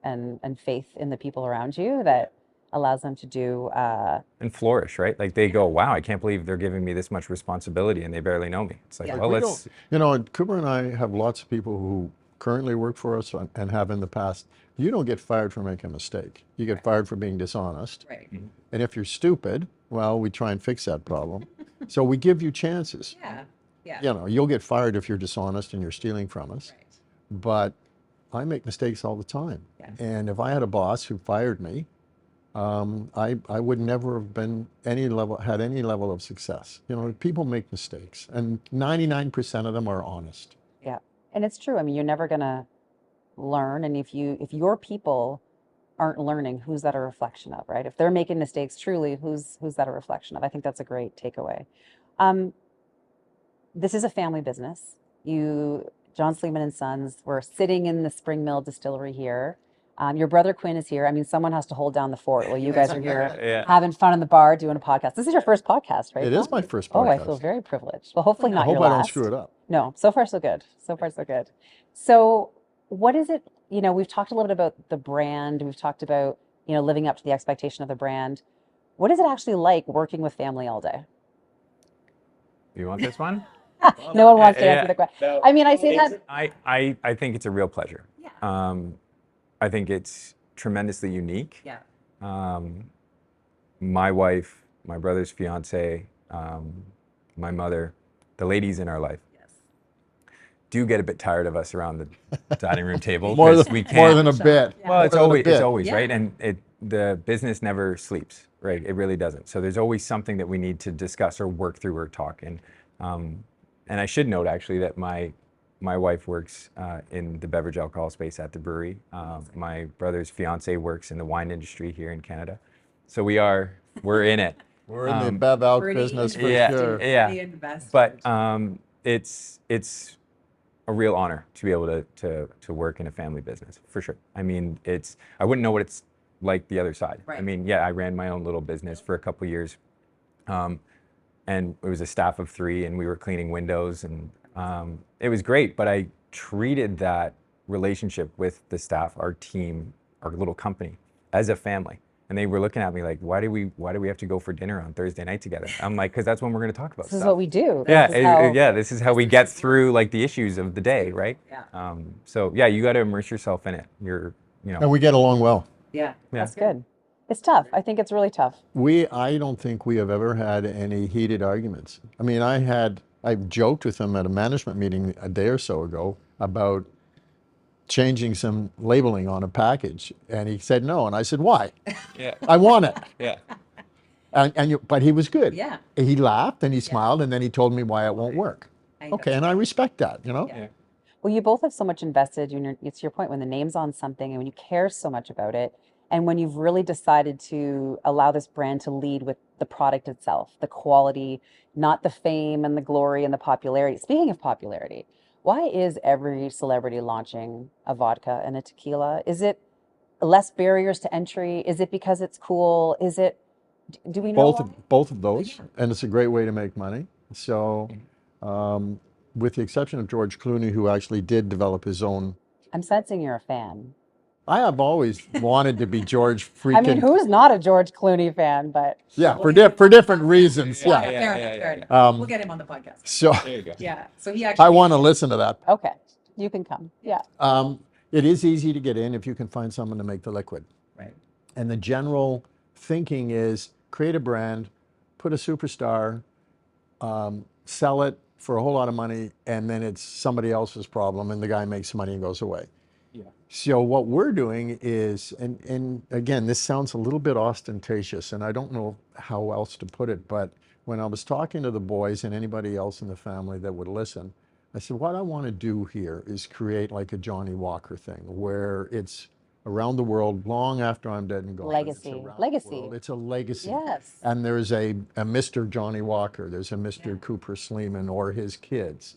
[SPEAKER 1] and faith in the people around you that allows them to do.
[SPEAKER 3] And flourish, right? Like they go, wow, I can't believe they're giving me this much responsibility and they barely know me. It's like,
[SPEAKER 1] Yeah.
[SPEAKER 3] well,
[SPEAKER 2] We
[SPEAKER 3] let's,
[SPEAKER 2] don't, you know, and Cooper and I have lots of people who currently work for us and have in the past. You don't get fired for making a mistake. You get fired for being dishonest.
[SPEAKER 1] Right.
[SPEAKER 2] And if you're stupid, well, we try and fix that problem. So we give you chances.
[SPEAKER 1] Yeah. Yeah.
[SPEAKER 2] You know, you'll get fired if you're dishonest and you're stealing from us.
[SPEAKER 1] Right.
[SPEAKER 2] But I make mistakes all the time.
[SPEAKER 1] Yeah.
[SPEAKER 2] And if I had a boss who fired me, I would never have been had any level of success. You know, people make mistakes, and 99% of them are honest.
[SPEAKER 1] Yeah. And it's true. I mean, you're never gonna learn, and if your people aren't learning, who's that a reflection of, right? If they're making mistakes, truly, who's that a reflection of? I think that's a great takeaway. This is a family business. John Sleeman and Sons, we're sitting in the Spring Mill Distillery here. Your brother Quinn is here. I mean, someone has to hold down the fort while you guys are here
[SPEAKER 3] Yeah.
[SPEAKER 1] having fun in the bar doing a podcast. This is your first podcast, right?
[SPEAKER 2] It is my first
[SPEAKER 1] Oh, I
[SPEAKER 2] podcast.
[SPEAKER 1] feel very privileged. Well, hopefully
[SPEAKER 2] I
[SPEAKER 1] not
[SPEAKER 2] hope
[SPEAKER 1] your
[SPEAKER 2] I
[SPEAKER 1] last.
[SPEAKER 2] don't screw it up.
[SPEAKER 1] No, so far so good. So far so good. So what is it, we've talked a little bit about the brand. We've talked about, living up to the expectation of the brand. What is it actually like working with family all day?
[SPEAKER 3] You want this one?
[SPEAKER 1] No one wants to
[SPEAKER 3] Yeah.
[SPEAKER 1] answer the question. I mean, I say that.
[SPEAKER 3] I think it's a real pleasure.
[SPEAKER 1] Yeah.
[SPEAKER 3] I think it's tremendously unique.
[SPEAKER 1] Yeah.
[SPEAKER 3] My wife, my brother's fiance, my mother, the ladies in our life
[SPEAKER 1] Yes.
[SPEAKER 3] do get a bit tired of us around the dining room table.
[SPEAKER 2] More
[SPEAKER 3] 'cause
[SPEAKER 2] than,
[SPEAKER 3] we
[SPEAKER 2] more
[SPEAKER 3] can't.
[SPEAKER 2] than a bit.
[SPEAKER 1] Yeah.
[SPEAKER 3] Well, it's
[SPEAKER 2] More than a
[SPEAKER 3] always
[SPEAKER 2] bit.
[SPEAKER 3] right, and the business never sleeps, right? It really doesn't. So there's always something that we need to discuss or work through or talk. And I should note actually that my wife works in the beverage alcohol space at the brewery. My brother's fiance works in the wine industry here in Canada. So we're in it.
[SPEAKER 2] We're in the bev out business for
[SPEAKER 3] yeah,
[SPEAKER 2] sure.
[SPEAKER 3] yeah. But it's a real honor to be able to work in a family business, for sure. I mean, I wouldn't know what it's like the other side.
[SPEAKER 1] Right.
[SPEAKER 3] I mean, yeah, I ran my own little business for a couple years. And it was a staff of 3, and we were cleaning windows, and it was great. But I treated that relationship with the staff, our team, our little company, as a family. And they were looking at me like, why do we have to go for dinner on Thursday night together? I'm like, because that's when we're going to talk about
[SPEAKER 1] This is
[SPEAKER 3] stuff.
[SPEAKER 1] what we do.
[SPEAKER 3] Yeah,
[SPEAKER 1] This is how-
[SPEAKER 3] this is how we get through like the issues of the day, right?
[SPEAKER 1] Yeah.
[SPEAKER 3] So yeah, you got to immerse yourself in it.
[SPEAKER 2] And we get along well.
[SPEAKER 1] Yeah. That's good. It's tough. I think it's really tough.
[SPEAKER 2] I don't think we have ever had any heated arguments. I mean, I joked with him at a management meeting a day or so ago about changing some labeling on a package, and he said no, and I said, why?
[SPEAKER 3] Yeah.
[SPEAKER 2] I want it.
[SPEAKER 3] Yeah.
[SPEAKER 2] But he was good.
[SPEAKER 1] Yeah.
[SPEAKER 2] He laughed and he smiled, and then he told me why it won't work. Okay, and I respect that,
[SPEAKER 3] Yeah.
[SPEAKER 1] Well, you both have so much invested. It's your point, when the name's on something and when you care so much about it, and when you've really decided to allow this brand to lead with the product itself, the quality, not the fame and the glory and the popularity. Speaking of popularity, why is every celebrity launching a vodka and a tequila? Is it less barriers to entry? Is it because it's cool? Is it, do we know why?
[SPEAKER 2] Both of those, and it's a great way to make money. So, with the exception of George Clooney, who actually did develop his own.
[SPEAKER 1] I'm sensing you're a fan.
[SPEAKER 2] I have always wanted to be George freaking.
[SPEAKER 1] I mean, who's not a George Clooney fan? But
[SPEAKER 2] Yeah, for different reasons. Yeah.
[SPEAKER 1] fair enough. We'll get him on the podcast.
[SPEAKER 2] So
[SPEAKER 3] There you go.
[SPEAKER 1] Yeah. So he actually.
[SPEAKER 2] I want to listen to that.
[SPEAKER 1] Okay, you can come. Yeah.
[SPEAKER 2] It is easy to get in if you can find someone to make the liquid.
[SPEAKER 1] Right.
[SPEAKER 2] And the general thinking is create a brand, put a superstar, sell it for a whole lot of money, and then it's somebody else's problem, and the guy makes money and goes away.
[SPEAKER 3] Yeah.
[SPEAKER 2] So what we're doing is, and again, this sounds a little bit ostentatious, and I don't know how else to put it, but when I was talking to the boys and anybody else in the family that would listen, I said, what I want to do here is create like a Johnny Walker thing, where it's around the world long after I'm dead and gone.
[SPEAKER 1] Legacy.
[SPEAKER 2] It's around the
[SPEAKER 1] Legacy.
[SPEAKER 2] world. It's a legacy.
[SPEAKER 1] Yes.
[SPEAKER 2] And there's a Mr. Johnny Walker, there's a Mr. Cooper Sleeman or his kids.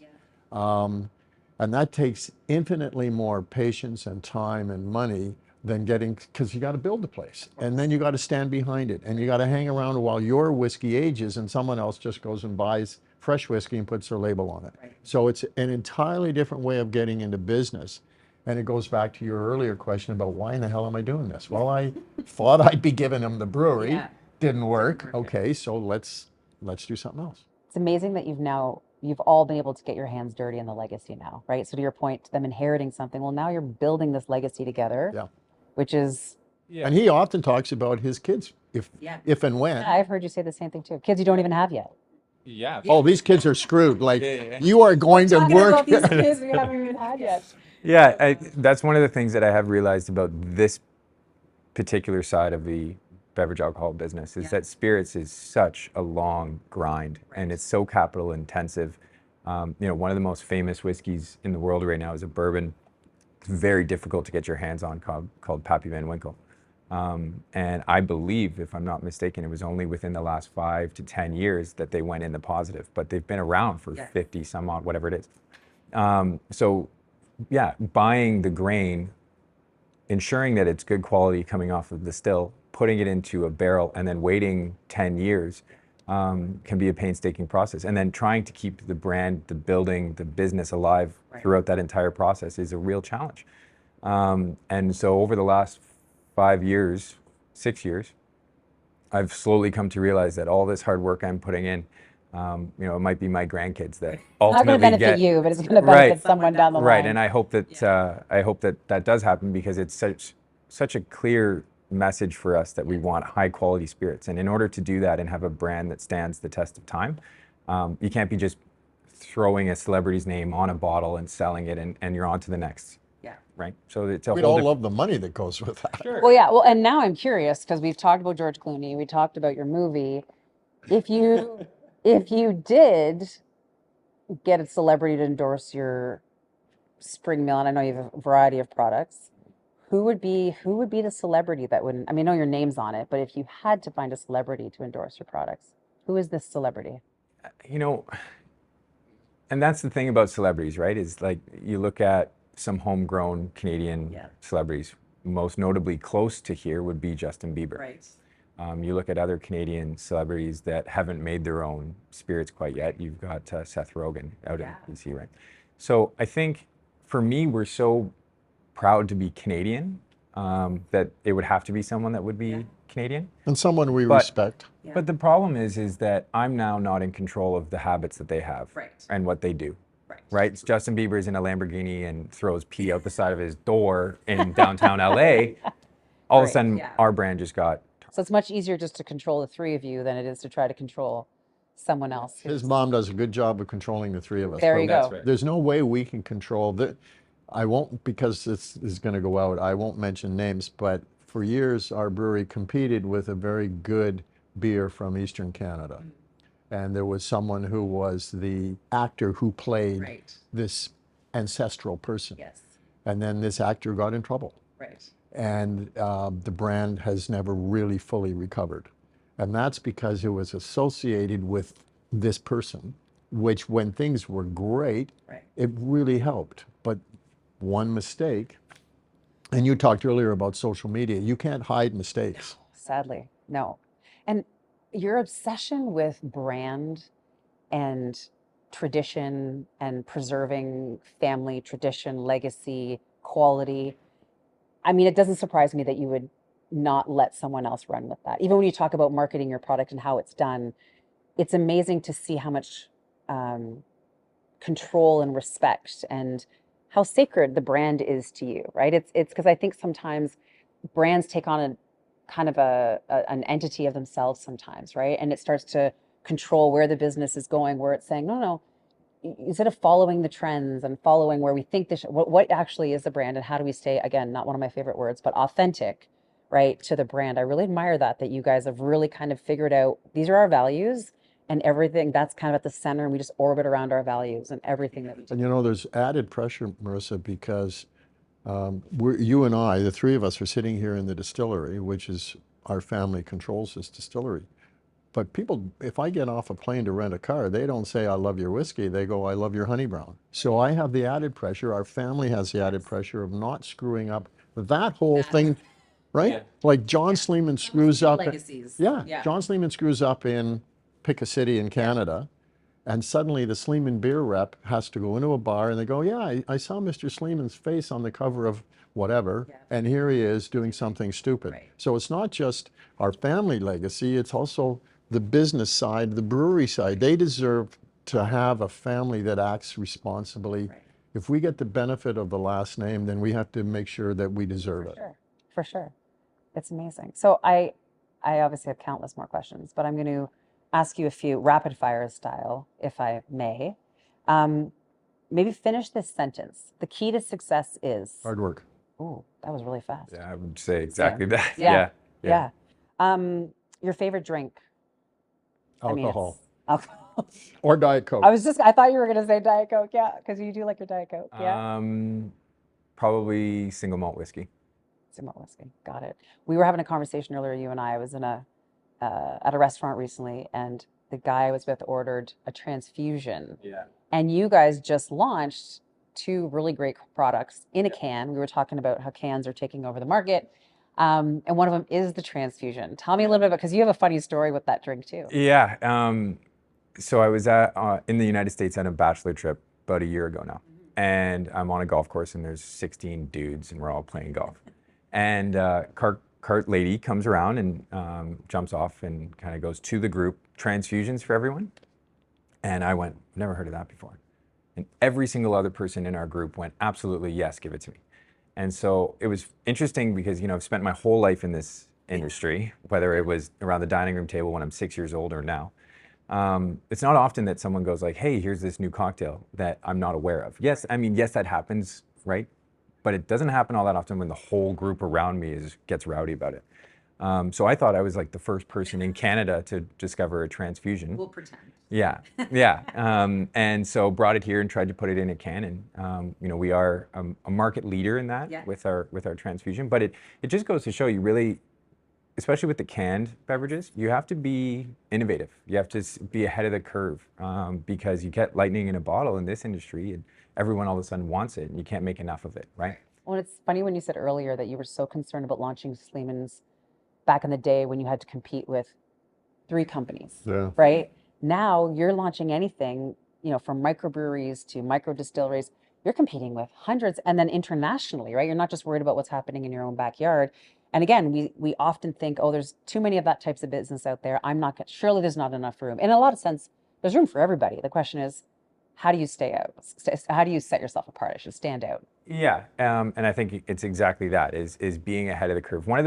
[SPEAKER 2] And that takes infinitely more patience and time and money than because you got to build the place. And then you got to stand behind it. And you got to hang around while your whiskey ages and someone else just goes and buys fresh whiskey and puts their label on it.
[SPEAKER 1] Right.
[SPEAKER 2] So it's an entirely different way of getting into business. And it goes back to your earlier question about why in the hell am I doing this? Well, I thought I'd be giving them the brewery.
[SPEAKER 1] Yeah.
[SPEAKER 2] Didn't work. Okay, so let's do something else.
[SPEAKER 1] It's amazing that you've all been able to get your hands dirty in the legacy now, right? So to your point, them inheriting something, well, now you're building this legacy together,
[SPEAKER 2] Yeah.
[SPEAKER 1] which is,
[SPEAKER 2] And he often talks about his kids, if and when.
[SPEAKER 1] I've heard you say the same thing too. Kids you don't even have yet.
[SPEAKER 3] Yeah.
[SPEAKER 2] Oh, these kids are screwed. Like,
[SPEAKER 3] Yeah.
[SPEAKER 2] you are going to work.
[SPEAKER 1] kids we haven't even had yet.
[SPEAKER 3] Yeah, that's one of the things that I have realized about this particular side of the beverage alcohol business is that spirits is such a long grind, and it's so capital intensive. One of the most famous whiskeys in the world right now is a bourbon. It's very difficult to get your hands on, called Pappy Van Winkle. And I believe, if I'm not mistaken, it was only within the last 5 to 10 years that they went in the positive, but they've been around for 50 some odd, whatever it is. So yeah, buying the grain, ensuring that it's good quality coming off of the still, putting it into a barrel, and then waiting 10 years can be a painstaking process. And then trying to keep the brand, the building, the business alive throughout that entire process is a real challenge. And so over the last 5 years, 6 years, I've slowly come to realize that all this hard work I'm putting in, it might be my grandkids that ultimately
[SPEAKER 1] Not going to benefit you, but it's going to benefit someone down the line.
[SPEAKER 3] Right, and I hope that that does happen, because it's such a clear message for us that we want high quality spirits, and in order to do that and have a brand that stands the test of time, you can't be just throwing a celebrity's name on a bottle and selling it, and you're on to the next. Right. So it's a
[SPEAKER 2] We'd
[SPEAKER 3] whole
[SPEAKER 2] all love the money that goes with that.
[SPEAKER 3] Sure.
[SPEAKER 1] Well, yeah. Well, and now I'm curious because we've talked about George Clooney, we talked about your movie. If you did get a celebrity to endorse your Spring Mill, and I know you have a variety of products, who would be the celebrity that wouldn't? I mean, I know your name's on it, but if you had to find a celebrity to endorse your products, who is this celebrity?
[SPEAKER 3] And that's the thing about celebrities, right? Is like you look at some homegrown Canadian celebrities, most notably close to here would be Justin Bieber.
[SPEAKER 1] Right.
[SPEAKER 3] You look at other Canadian celebrities that haven't made their own spirits quite yet. You've got Seth Rogen out in BC, right? So I think for me, we're so proud to be Canadian that it would have to be someone that would be Canadian.
[SPEAKER 2] And someone we respect.
[SPEAKER 3] But the problem is that I'm now not in control of the habits that they have and what they do. Right? Justin Bieber's in a Lamborghini and throws pee out the side of his door in downtown LA. All of a sudden, our brand just got.
[SPEAKER 1] So it's much easier just to control the three of you than it is to try to control someone else.
[SPEAKER 2] His mom does a good job of controlling the three of us.
[SPEAKER 1] There you go.
[SPEAKER 3] Right.
[SPEAKER 2] There's no way we can control that. I won't, because this is going to go out, I won't mention names, but for years our brewery competed with a very good beer from Eastern Canada. And there was someone who was the actor who played this ancestral person.
[SPEAKER 1] Yes.
[SPEAKER 2] And then this actor got in trouble.
[SPEAKER 1] Right.
[SPEAKER 2] And the brand has never really fully recovered. And that's because it was associated with this person, which when things were great, it really helped. But one mistake, and you talked earlier about social media, you can't hide mistakes.
[SPEAKER 1] Sadly, no. And your obsession with brand and tradition and preserving family tradition, legacy, quality, I mean, it doesn't surprise me that you would not let someone else run with that. Even when you talk about marketing your product and how it's done, it's amazing to see how much control and respect and how sacred the brand is to you, right? It's because I think sometimes brands take on a kind of an entity of themselves sometimes, right? And it starts to control where the business is going, where it's saying, no, instead of following the trends and following where we think this, what actually is the brand and how do we stay, again, not one of my favorite words, but authentic, right, to the brand. I really admire that you guys have really kind of figured out, these are our values and everything that's kind of at the center, and we just orbit around our values and everything that we do.
[SPEAKER 2] And there's added pressure, Marissa, because you and I, the three of us, are sitting here in the distillery, which is our family controls this distillery. But people, if I get off a plane to rent a car, they don't say, I love your whiskey. They go, I love your honey brown. So I have the added pressure. Our family has the added pressure of not screwing up that whole thing, right? Yeah. Like John Sleeman screws up.
[SPEAKER 1] Legacies.
[SPEAKER 2] John Sleeman screws up in pick a city in Canada. And suddenly the Sleeman beer rep has to go into a bar and they go, yeah, I saw Mr. Sleeman's face on the cover of whatever, and here he is doing something stupid.
[SPEAKER 1] Right.
[SPEAKER 2] So it's not just our family legacy, it's also the business side, the brewery side. They deserve to have a family that acts responsibly.
[SPEAKER 1] Right.
[SPEAKER 2] If we get the benefit of the last name, then we have to make sure that we deserve it.
[SPEAKER 1] Sure. For sure. It's amazing. So I obviously have countless more questions, but I'm going to ask you a few rapid fire style, if I may. Maybe finish this sentence. The key to success is.
[SPEAKER 2] Hard work.
[SPEAKER 1] Ooh, that was really fast.
[SPEAKER 3] Yeah, I would say exactly that.
[SPEAKER 1] Yeah.
[SPEAKER 3] Yeah.
[SPEAKER 1] Your favorite drink?
[SPEAKER 2] Alcohol.
[SPEAKER 1] Alcohol.
[SPEAKER 2] Or Diet Coke.
[SPEAKER 1] I thought you were going to say Diet Coke. Yeah, because you do like your Diet Coke. Yeah.
[SPEAKER 3] Probably single malt whiskey.
[SPEAKER 1] Single malt whiskey. Got it. We were having a conversation earlier, you and I was in at a restaurant recently, and the guy I was with ordered a transfusion.
[SPEAKER 3] Yeah.
[SPEAKER 1] And you guys just launched 2 really great products in a can. We were talking about how cans are taking over the market. And one of them is the transfusion. Tell me a little bit about, because you have a funny story with that drink too.
[SPEAKER 3] Yeah. So I was in the United States on a bachelor trip about a year ago now. And I'm on a golf course and there's 16 dudes and we're all playing golf. And cart lady comes around and jumps off and kind of goes to the group, transfusions for everyone. And I went, never heard of that before. And every single other person in our group went, absolutely, yes, give it to me. And so it was interesting because, I've spent my whole life in this industry, whether it was around the dining room table when I'm 6 years old or now. It's not often that someone goes like, hey, here's this new cocktail that I'm not aware of. Yes, that happens, right? But it doesn't happen all that often when the whole group around me gets rowdy about it. So I thought I was like the first person in Canada to discover a transfusion.
[SPEAKER 1] We'll pretend.
[SPEAKER 3] Yeah. And so brought it here and tried to put it in a can. And we are a market leader in that with our transfusion. But it just goes to show you really, especially with the canned beverages, you have to be innovative. You have to be ahead of the curve because you get lightning in a bottle in this industry, and everyone all of a sudden wants it, and you can't make enough of it, right?
[SPEAKER 1] Well, it's funny when you said earlier that you were so concerned about launching Sleeman's back in the day when you had to compete with 3 companies, right? Now you're launching anything, from microbreweries to micro distilleries. You're competing with hundreds, and then internationally, right? You're not just worried about what's happening in your own backyard. And again, we often think, oh, there's too many of that types of business out there. Surely there's not enough room. In a lot of sense, there's room for everybody. The question is, how do you stay out? How do you set yourself apart? I should stand out.
[SPEAKER 3] Yeah, and I think it's exactly that, is being ahead of the curve. One of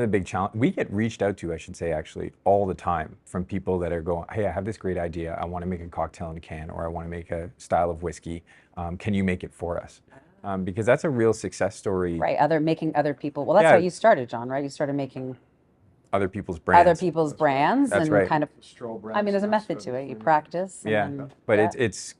[SPEAKER 3] the big challenges, we get reached out to, I should say, actually, all the time from people that are going, hey, I have this great idea. I want to make a cocktail in a can, or I want to make a style of whiskey. Can you make it for us? Because that's a real success story.
[SPEAKER 1] Right, making other people. Well, that's how you started, John, right? You started making
[SPEAKER 3] other people's brands.
[SPEAKER 1] Other people's brands.
[SPEAKER 3] That's
[SPEAKER 1] and
[SPEAKER 3] right.
[SPEAKER 1] kind of, there's a method to it. You practice.
[SPEAKER 3] But it's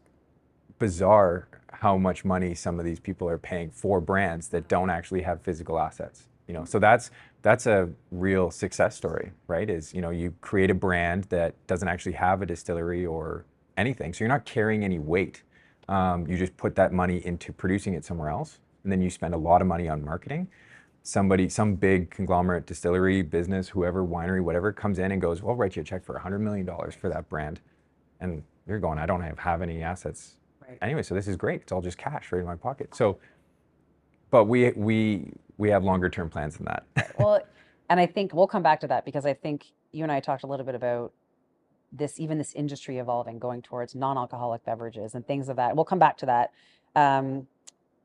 [SPEAKER 3] bizarre how much money some of these people are paying for brands that don't actually have physical assets. So that's a real success story, right? You create a brand that doesn't actually have a distillery or anything, so you're not carrying any weight. You just put that money into producing it somewhere else, and then you spend a lot of money on marketing. Some big conglomerate distillery business, whoever, winery, whatever, comes in and goes, well, I'll write you a check for $100 million for that brand. And you're going, I don't have any assets. Right. Anyway, so this is great. It's all just cash right in my pocket. So, but we have longer term plans than that.
[SPEAKER 1] Well, and I think we'll come back to that, because I think you and I talked a little bit about this industry evolving, going towards non-alcoholic beverages and things of that. We'll come back to that.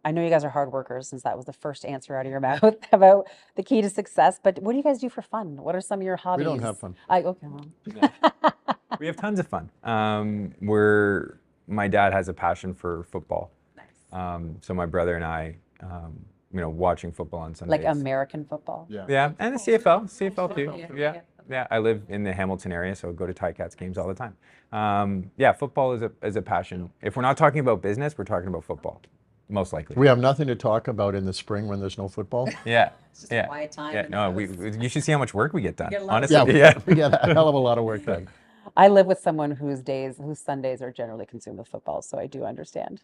[SPEAKER 1] I know you guys are hard workers, since that was the first answer out of your mouth about the key to success. But what do you guys do for fun? What are some of your hobbies?
[SPEAKER 2] We don't have fun.
[SPEAKER 1] Okay. Well.
[SPEAKER 3] We have tons of fun. My dad has a passion for football. Nice. So my brother and I, watching football on Sundays.
[SPEAKER 1] Like American football?
[SPEAKER 3] Yeah, and the CFL too. Yeah. I live in the Hamilton area, so go to Ticats games all the time. Football is a passion. If we're not talking about business, we're talking about football. Most likely.
[SPEAKER 2] We have nothing to talk about in the spring when there's no football.
[SPEAKER 3] Yeah.
[SPEAKER 1] It's just a quiet time.
[SPEAKER 3] Yeah. No, you should see how much work we get done.
[SPEAKER 2] Honestly. We get a hell of a lot of work done.
[SPEAKER 1] I live with someone whose Sundays are generally consumed with football, so I do understand.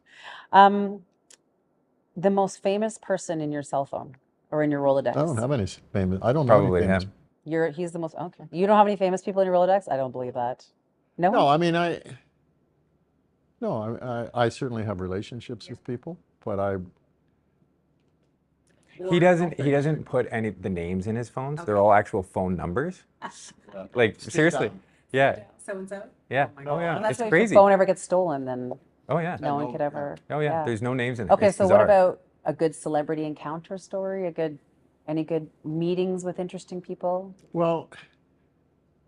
[SPEAKER 1] The most famous person in your cell phone or in your Rolodex?
[SPEAKER 2] I don't have any famous. I don't know
[SPEAKER 3] Probably
[SPEAKER 2] any famous.
[SPEAKER 3] him.
[SPEAKER 1] He's the most, okay. You don't have any famous people in your Rolodex? I don't believe that. No?
[SPEAKER 2] No, No, I certainly have relationships with people, but
[SPEAKER 3] He doesn't put any the names in his phones. They're all actual phone numbers. Like seriously. Yeah.
[SPEAKER 1] So and so.
[SPEAKER 3] Yeah. Oh
[SPEAKER 1] Well,
[SPEAKER 3] yeah.
[SPEAKER 1] that's
[SPEAKER 3] It's
[SPEAKER 1] why if your
[SPEAKER 3] crazy.
[SPEAKER 1] phone ever gets stolen, then
[SPEAKER 3] Oh yeah.
[SPEAKER 1] no one could ever.
[SPEAKER 3] Oh yeah.
[SPEAKER 1] Yeah.
[SPEAKER 3] There's no names in it.
[SPEAKER 1] Okay,
[SPEAKER 3] It's
[SPEAKER 1] so what
[SPEAKER 3] bizarre.
[SPEAKER 1] about a good celebrity encounter story? Any good meetings with interesting people?
[SPEAKER 2] well,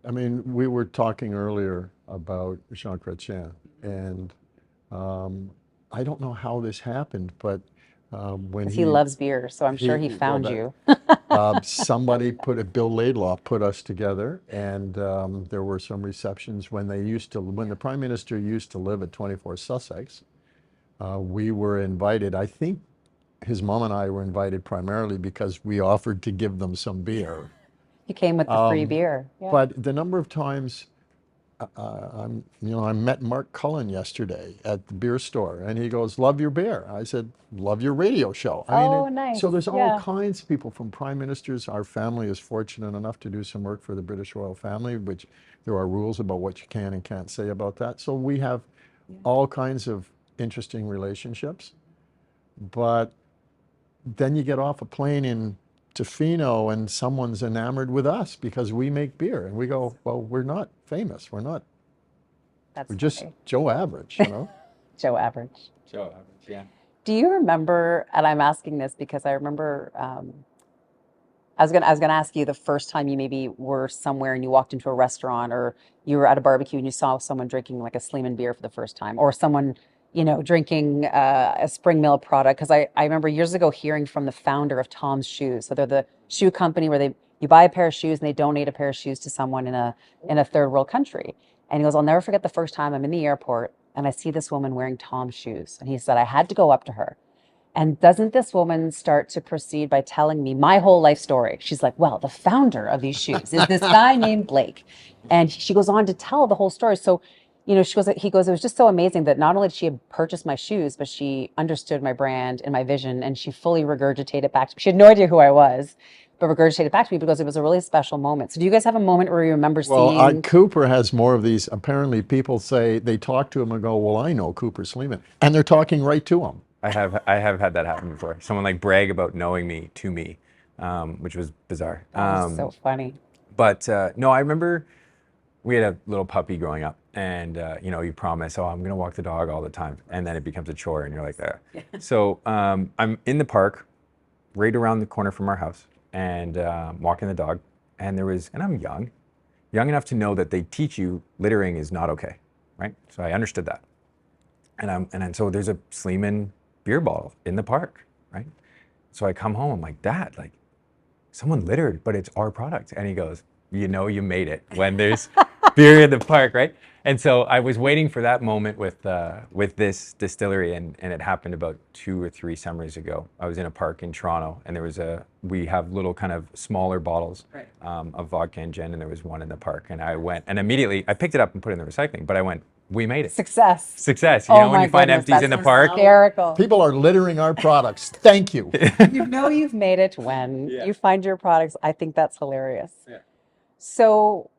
[SPEAKER 2] I mean, we were talking earlier about Jean Chrétien, and um, I don't know how this happened, but when
[SPEAKER 1] Because he loves beer, so I'm sure he
[SPEAKER 2] well,
[SPEAKER 1] found
[SPEAKER 2] that,
[SPEAKER 1] you.
[SPEAKER 2] somebody Bill Laidlaw put us together, and there were some receptions when the Prime Minister used to live at 24 Sussex. We were invited. I think his mom and I were invited primarily because we offered to give them some beer.
[SPEAKER 1] You came with the free beer. Yeah.
[SPEAKER 2] But the number of times I met Mark Cullen yesterday at the beer store, and he goes, "Love your beer." I said, "Love your radio show." I mean,
[SPEAKER 1] Oh, nice.
[SPEAKER 2] so there's all
[SPEAKER 1] Yeah.
[SPEAKER 2] kinds of people, from prime ministers. Our family is fortunate enough to do some work for the British royal family, which there are rules about what you can and can't say about that. So we have all kinds of interesting relationships. But then you get off a plane in Tofino and someone's enamored with us because we make beer, and we go, "Well, we're not famous. We're
[SPEAKER 1] That's
[SPEAKER 2] just
[SPEAKER 1] funny.
[SPEAKER 2] Joe Average, you know."
[SPEAKER 1] Joe Average.
[SPEAKER 3] Joe average. Yeah.
[SPEAKER 1] Do you remember, and I'm asking this because I remember I was gonna ask you the first time you maybe were somewhere and you walked into a restaurant or you were at a barbecue and you saw someone drinking like a Sleeman beer for the first time, or someone, drinking a Spring Mill product. Because I remember years ago hearing from the founder of Tom's Shoes. So they're the shoe company where you buy a pair of shoes and they donate a pair of shoes to someone in a third world country. And he goes, I'll never forget the first time I'm in the airport and I see this woman wearing Tom's shoes. And he said, I had to go up to her. And doesn't this woman start to proceed by telling me my whole life story? She's like, well, the founder of these shoes is this guy named Blake. And she goes on to tell the whole story. So, he goes, it was just so amazing that not only did she have purchased my shoes, but she understood my brand and my vision, and she fully regurgitated back to me. She had no idea who I was, but regurgitated back to me because it was a really special moment. So do you guys have a moment where you remember
[SPEAKER 2] Well,
[SPEAKER 1] seeing?
[SPEAKER 2] Cooper has more of these. Apparently, people say they talk to him and go, "Well, I know Cooper Sleeman," and they're talking right to him.
[SPEAKER 3] I have had that happen before. Someone like brag about knowing me to me, which was bizarre.
[SPEAKER 1] That was so funny.
[SPEAKER 3] But no, I remember we had a little puppy growing up, and you promise, oh, I'm gonna walk the dog all the time, and then it becomes a chore, and you're like, So I'm in the park, right around the corner from our house, and walking the dog, and I'm young enough to know that they teach you littering is not okay, right? So I understood that, and so there's a Sleeman beer bottle in the park, right? So I come home, I'm like, Dad, like someone littered, but it's our product. And he goes, you made it when there's beer in the park, right? And so I was waiting for that moment with this distillery, and it happened about 2 or 3 summers ago. I was in a park in Toronto, and we have little kind of smaller bottles of vodka and gin, and there was one in the park. And I went, and immediately I picked it up and put it in the recycling, but I went, we made it.
[SPEAKER 1] Success.
[SPEAKER 3] You when
[SPEAKER 1] my
[SPEAKER 3] you find
[SPEAKER 1] goodness,
[SPEAKER 3] empties in the
[SPEAKER 1] that's
[SPEAKER 3] park.
[SPEAKER 1] hysterical.
[SPEAKER 2] People are littering our products. Thank you.
[SPEAKER 1] You know you've made it when you find your products. I think that's hilarious. Yeah. So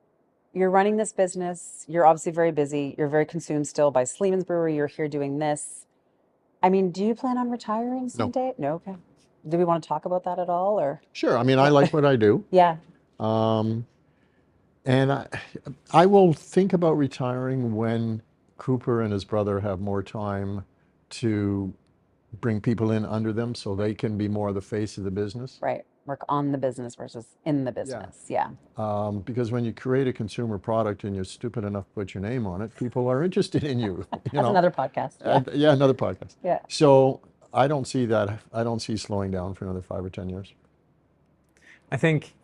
[SPEAKER 1] you're running this business. You're obviously very busy. You're very consumed still by Sleeman's Brewery. You're here doing this. I mean, do you plan on retiring someday? No. Okay. Do we want to talk about that at all, or?
[SPEAKER 2] Sure. I mean, I like what I do.
[SPEAKER 1] Yeah.
[SPEAKER 2] And I will think about retiring when Cooper and his brother have more time to bring people in under them so they can be more the face of the business.
[SPEAKER 1] Right. Work on the business versus in the business. Yeah.
[SPEAKER 2] Because when you create a consumer product and you're stupid enough to put your name on it, people are interested in you.
[SPEAKER 1] That's another podcast.
[SPEAKER 2] Yeah, another podcast.
[SPEAKER 1] Yeah.
[SPEAKER 2] So I don't see that. I don't see slowing down for another 5 or 10 years.
[SPEAKER 3] I think,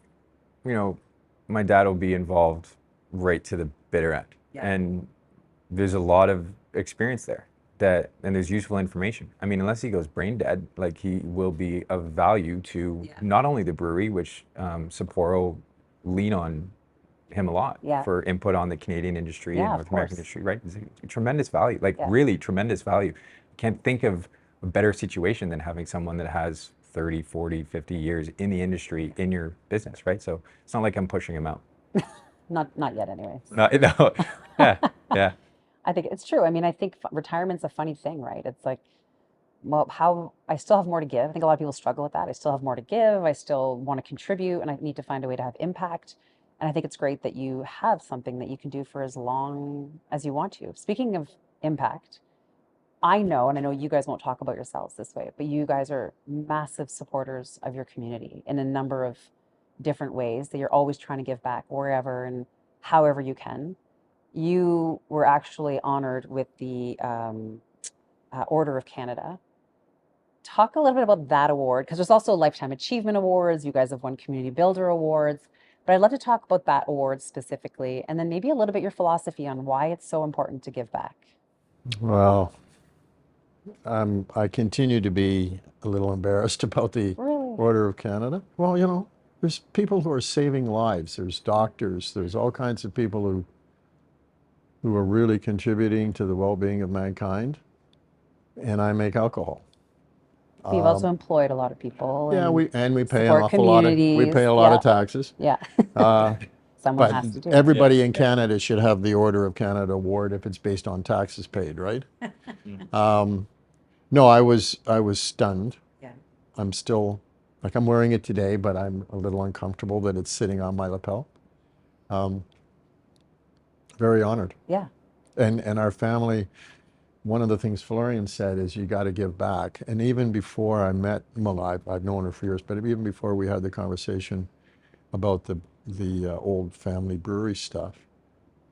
[SPEAKER 3] my dad will be involved right to the bitter end. Yeah. And there's a lot of experience there and there's useful information. I mean, unless he goes brain dead, like he will be of value to not only the brewery, which Sapporo lean on him a lot for input on the Canadian industry and North American industry, right? It's a tremendous value, really tremendous value. Can't think of a better situation than having someone that has 30, 40, 50 years in the industry, in your business, right? So it's not like I'm pushing him out.
[SPEAKER 1] Not yet anyways.
[SPEAKER 3] No. Yeah.
[SPEAKER 1] I think it's true. I mean, I think retirement's a funny thing, right? It's like, well, how I still have more to give. I think a lot of people struggle with that. I still have more to give. I still want to contribute, and I need to find a way to have impact. And I think it's great that you have something that you can do for as long as you want to. Speaking of impact, I know, and I know you guys won't talk about yourselves this way, but you guys are massive supporters of your community in a number of different ways that you're always trying to give back wherever and however you can. You were actually honored with the Order of Canada. Talk a little bit about that award because there's also Lifetime Achievement Awards. You guys have won Community Builder Awards. But I'd love to talk about that award specifically and then maybe a little bit your philosophy on why it's so important to give back.
[SPEAKER 2] Well, I continue to be a little embarrassed about the
[SPEAKER 1] Really?
[SPEAKER 2] Order of Canada. Well, there's people who are saving lives. There's doctors. There's all kinds of people who are really contributing to the well-being of mankind. And I make alcohol.
[SPEAKER 1] You've also employed a lot of people
[SPEAKER 2] Yeah,
[SPEAKER 1] and
[SPEAKER 2] we pay an
[SPEAKER 1] support
[SPEAKER 2] awful lot of
[SPEAKER 1] communities.
[SPEAKER 2] taxes.
[SPEAKER 1] Yeah. Someone
[SPEAKER 2] But
[SPEAKER 1] has to do it.
[SPEAKER 2] everybody in Canada should have the Order of Canada award if it's based on taxes paid, right? No, I was stunned.
[SPEAKER 1] Yeah.
[SPEAKER 2] I'm still, like, I'm wearing it today, but I'm a little uncomfortable that it's sitting on my lapel. Very honored.
[SPEAKER 1] Yeah.
[SPEAKER 2] And our family, one of the things Florian said is you got to give back. And even before I met, well, I've known her for years, but even before we had the conversation about the old family brewery stuff,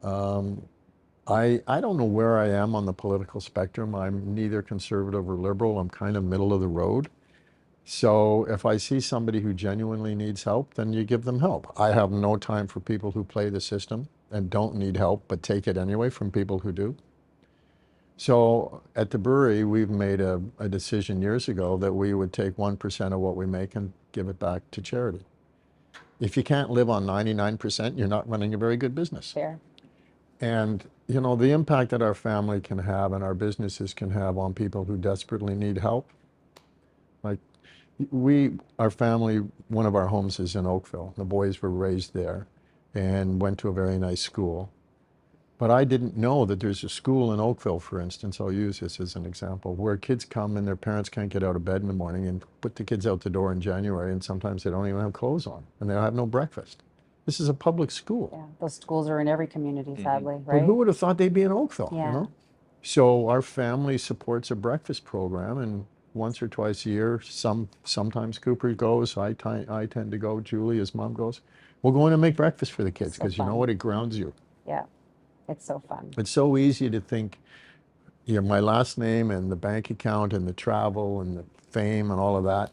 [SPEAKER 2] I don't know where I am on the political spectrum. I'm neither conservative or liberal. I'm kind of middle of the road. So if I see somebody who genuinely needs help, then you give them help. I have no time for people who play the system and don't need help, but take it anyway from people who do. So at the brewery, we've made a decision years ago that we would take 1% of what we make and give it back to charity. If you can't live on 99%, you're not running a very good business.
[SPEAKER 1] Fair.
[SPEAKER 2] And, the impact that our family can have and our businesses can have on people who desperately need help. Like our family, one of our homes is in Oakville. The boys were raised there and went to a very nice school. But I didn't know that there's a school in Oakville, for instance, I'll use this as an example, where kids come and their parents can't get out of bed in the morning and put the kids out the door in January, and sometimes they don't even have clothes on and they'll have no breakfast. This is a public school.
[SPEAKER 1] Yeah. Those schools are in every community, sadly,
[SPEAKER 2] But
[SPEAKER 1] right?
[SPEAKER 2] who would have thought they'd be in Oakville,
[SPEAKER 1] Yeah.
[SPEAKER 2] So our family supports a breakfast program, and once or twice a year, sometimes Cooper goes, I tend to go, Julie, his mom goes. We'll go in and make breakfast for the kids
[SPEAKER 1] So
[SPEAKER 2] because you know
[SPEAKER 1] fun.
[SPEAKER 2] what, it grounds you.
[SPEAKER 1] Yeah. It's so fun.
[SPEAKER 2] It's so easy to think, my last name and the bank account and the travel and the fame and all of that.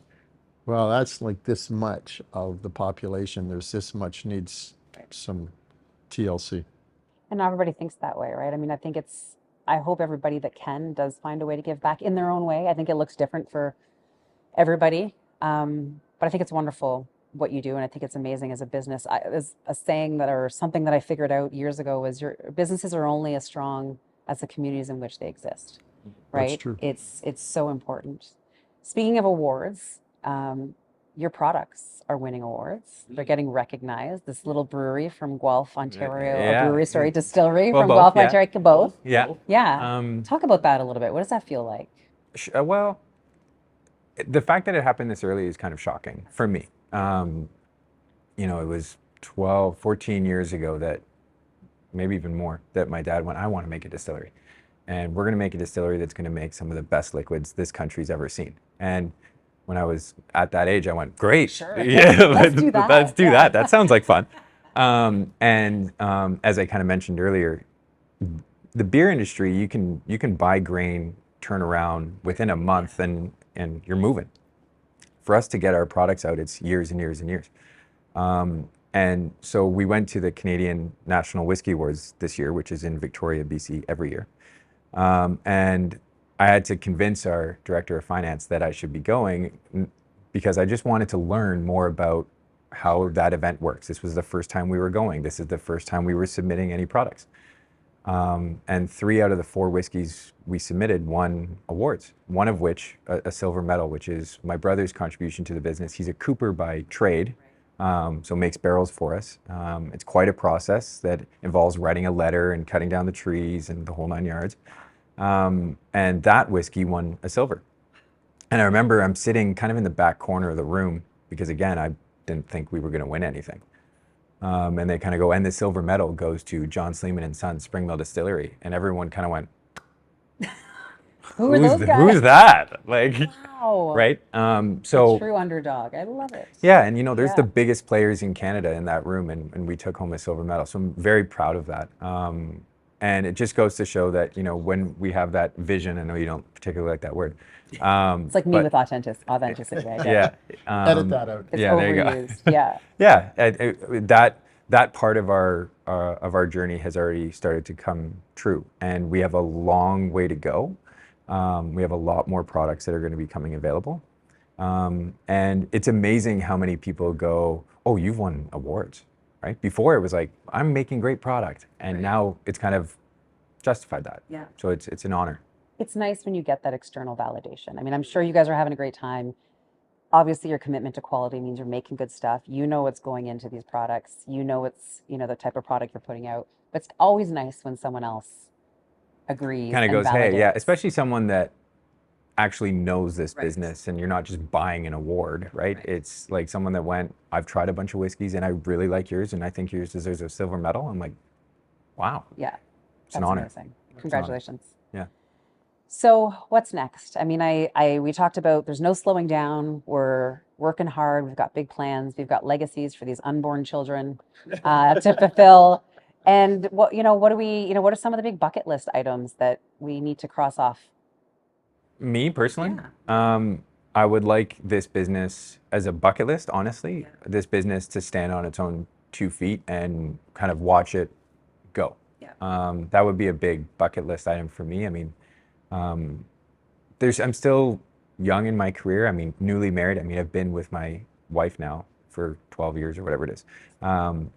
[SPEAKER 2] Well, that's like this much of the population. There's this much needs some TLC.
[SPEAKER 1] And not everybody thinks that way, right? I mean, I hope everybody that can does find a way to give back in their own way. I think it looks different for everybody. But I think it's wonderful what you do. And I think it's amazing as a business. There's a saying or something that I figured out years ago was your businesses are only as strong as the communities in which they exist, right?
[SPEAKER 2] That's true.
[SPEAKER 1] It's so important. Speaking of awards, your products are winning awards. They're getting recognized. This little brewery from Guelph, Ontario, distillery
[SPEAKER 3] Well,
[SPEAKER 1] from
[SPEAKER 3] both,
[SPEAKER 1] Guelph,
[SPEAKER 3] yeah.
[SPEAKER 1] Ontario, both.
[SPEAKER 3] Yeah.
[SPEAKER 1] Yeah. Talk about that a little bit. What does that feel like?
[SPEAKER 3] Well, the fact that it happened this early is kind of shocking for me. It was 12, 14 years ago that, maybe even more, that my dad went, I want to make a distillery. And we're going to make a distillery that's going to make some of the best liquids this country's ever seen. And when I was at that age, I went, great.
[SPEAKER 1] Sure.
[SPEAKER 3] Yeah,
[SPEAKER 1] Let's do that.
[SPEAKER 3] Let's do
[SPEAKER 1] Yeah.
[SPEAKER 3] that. That sounds like fun. As I kind of mentioned earlier, the beer industry, you can buy grain, turn around within a month, and you're moving. For us to get our products out, it's years and years and years. And so we went to the Canadian National Whiskey Awards this year, which is in Victoria, BC, every year. And I had to convince our director of finance that I should be going because I just wanted to learn more about how that event works. This was the first time we were going. This is the first time we were submitting any products. And 3 out of the 4 whiskeys we submitted won awards, one of which a silver medal, which is my brother's contribution to the business. He's a Cooper by trade, so makes barrels for us. It's quite a process that involves writing a letter and cutting down the trees and the whole 9 yards. And that whiskey won a silver. And I remember I'm sitting kind of in the back corner of the room because, again, I didn't think we were going to win anything. And they kind of go, and the silver medal goes to John Sleeman and Sons, Spring Mill Distillery. And everyone kind of went,
[SPEAKER 1] Who are those guys?
[SPEAKER 3] who's that? Like,
[SPEAKER 1] Wow.
[SPEAKER 3] right?
[SPEAKER 1] A
[SPEAKER 3] So
[SPEAKER 1] true underdog. I love it.
[SPEAKER 3] yeah, and there's
[SPEAKER 1] Yeah.
[SPEAKER 3] the biggest players in Canada in that room, and we took home a silver medal. So I'm very proud of that. And it just goes to show that, when we have that vision, I know you don't particularly like that word.
[SPEAKER 1] It's like me
[SPEAKER 3] but
[SPEAKER 1] with authenticity. I get
[SPEAKER 3] yeah,
[SPEAKER 1] it.
[SPEAKER 2] Edit that out.
[SPEAKER 1] It's
[SPEAKER 3] yeah, there you go.
[SPEAKER 1] overused. Yeah.
[SPEAKER 3] Yeah, that part of our journey has already started to come true, and we have a long way to go. We have a lot more products that are going to be coming available, and it's amazing how many people go, "Oh, you've won awards," right? Before it was like, "I'm making great product," and now it's kind of justified that.
[SPEAKER 1] Yeah.
[SPEAKER 3] So it's an honor.
[SPEAKER 1] It's nice when you get that external validation. I mean, I'm sure you guys are having a great time. Obviously, your commitment to quality means you're making good stuff. You know what's going into these products. You know it's, the type of product you're putting out. But it's always nice when someone else agrees
[SPEAKER 3] Kind of
[SPEAKER 1] and
[SPEAKER 3] goes, "Hey, yeah,"
[SPEAKER 1] validates.
[SPEAKER 3] especially someone that actually knows this
[SPEAKER 1] Right.
[SPEAKER 3] business, and you're not just buying an award, right? It's like someone that went, "I've tried a bunch of whiskeys and I really like yours, and I think yours deserves a silver medal." I'm like, wow,
[SPEAKER 1] Yeah,
[SPEAKER 3] it's an
[SPEAKER 1] that's
[SPEAKER 3] honor.
[SPEAKER 1] amazing. Congratulations.
[SPEAKER 3] Yeah.
[SPEAKER 1] So what's next? I mean, we talked about there's no slowing down. We're working hard. We've got big plans. We've got legacies for these unborn children to fulfill. And what do we, what are some of the big bucket list items that we need to cross off?
[SPEAKER 3] Me personally, I would like this business as a bucket list, honestly, this business to stand on its own 2 feet and kind of watch it go.
[SPEAKER 1] Yeah.
[SPEAKER 3] That would be a big bucket list item for me. I mean, I'm still young in my career. I mean, newly married. I mean, I've been with my wife now for 12 years or whatever it is.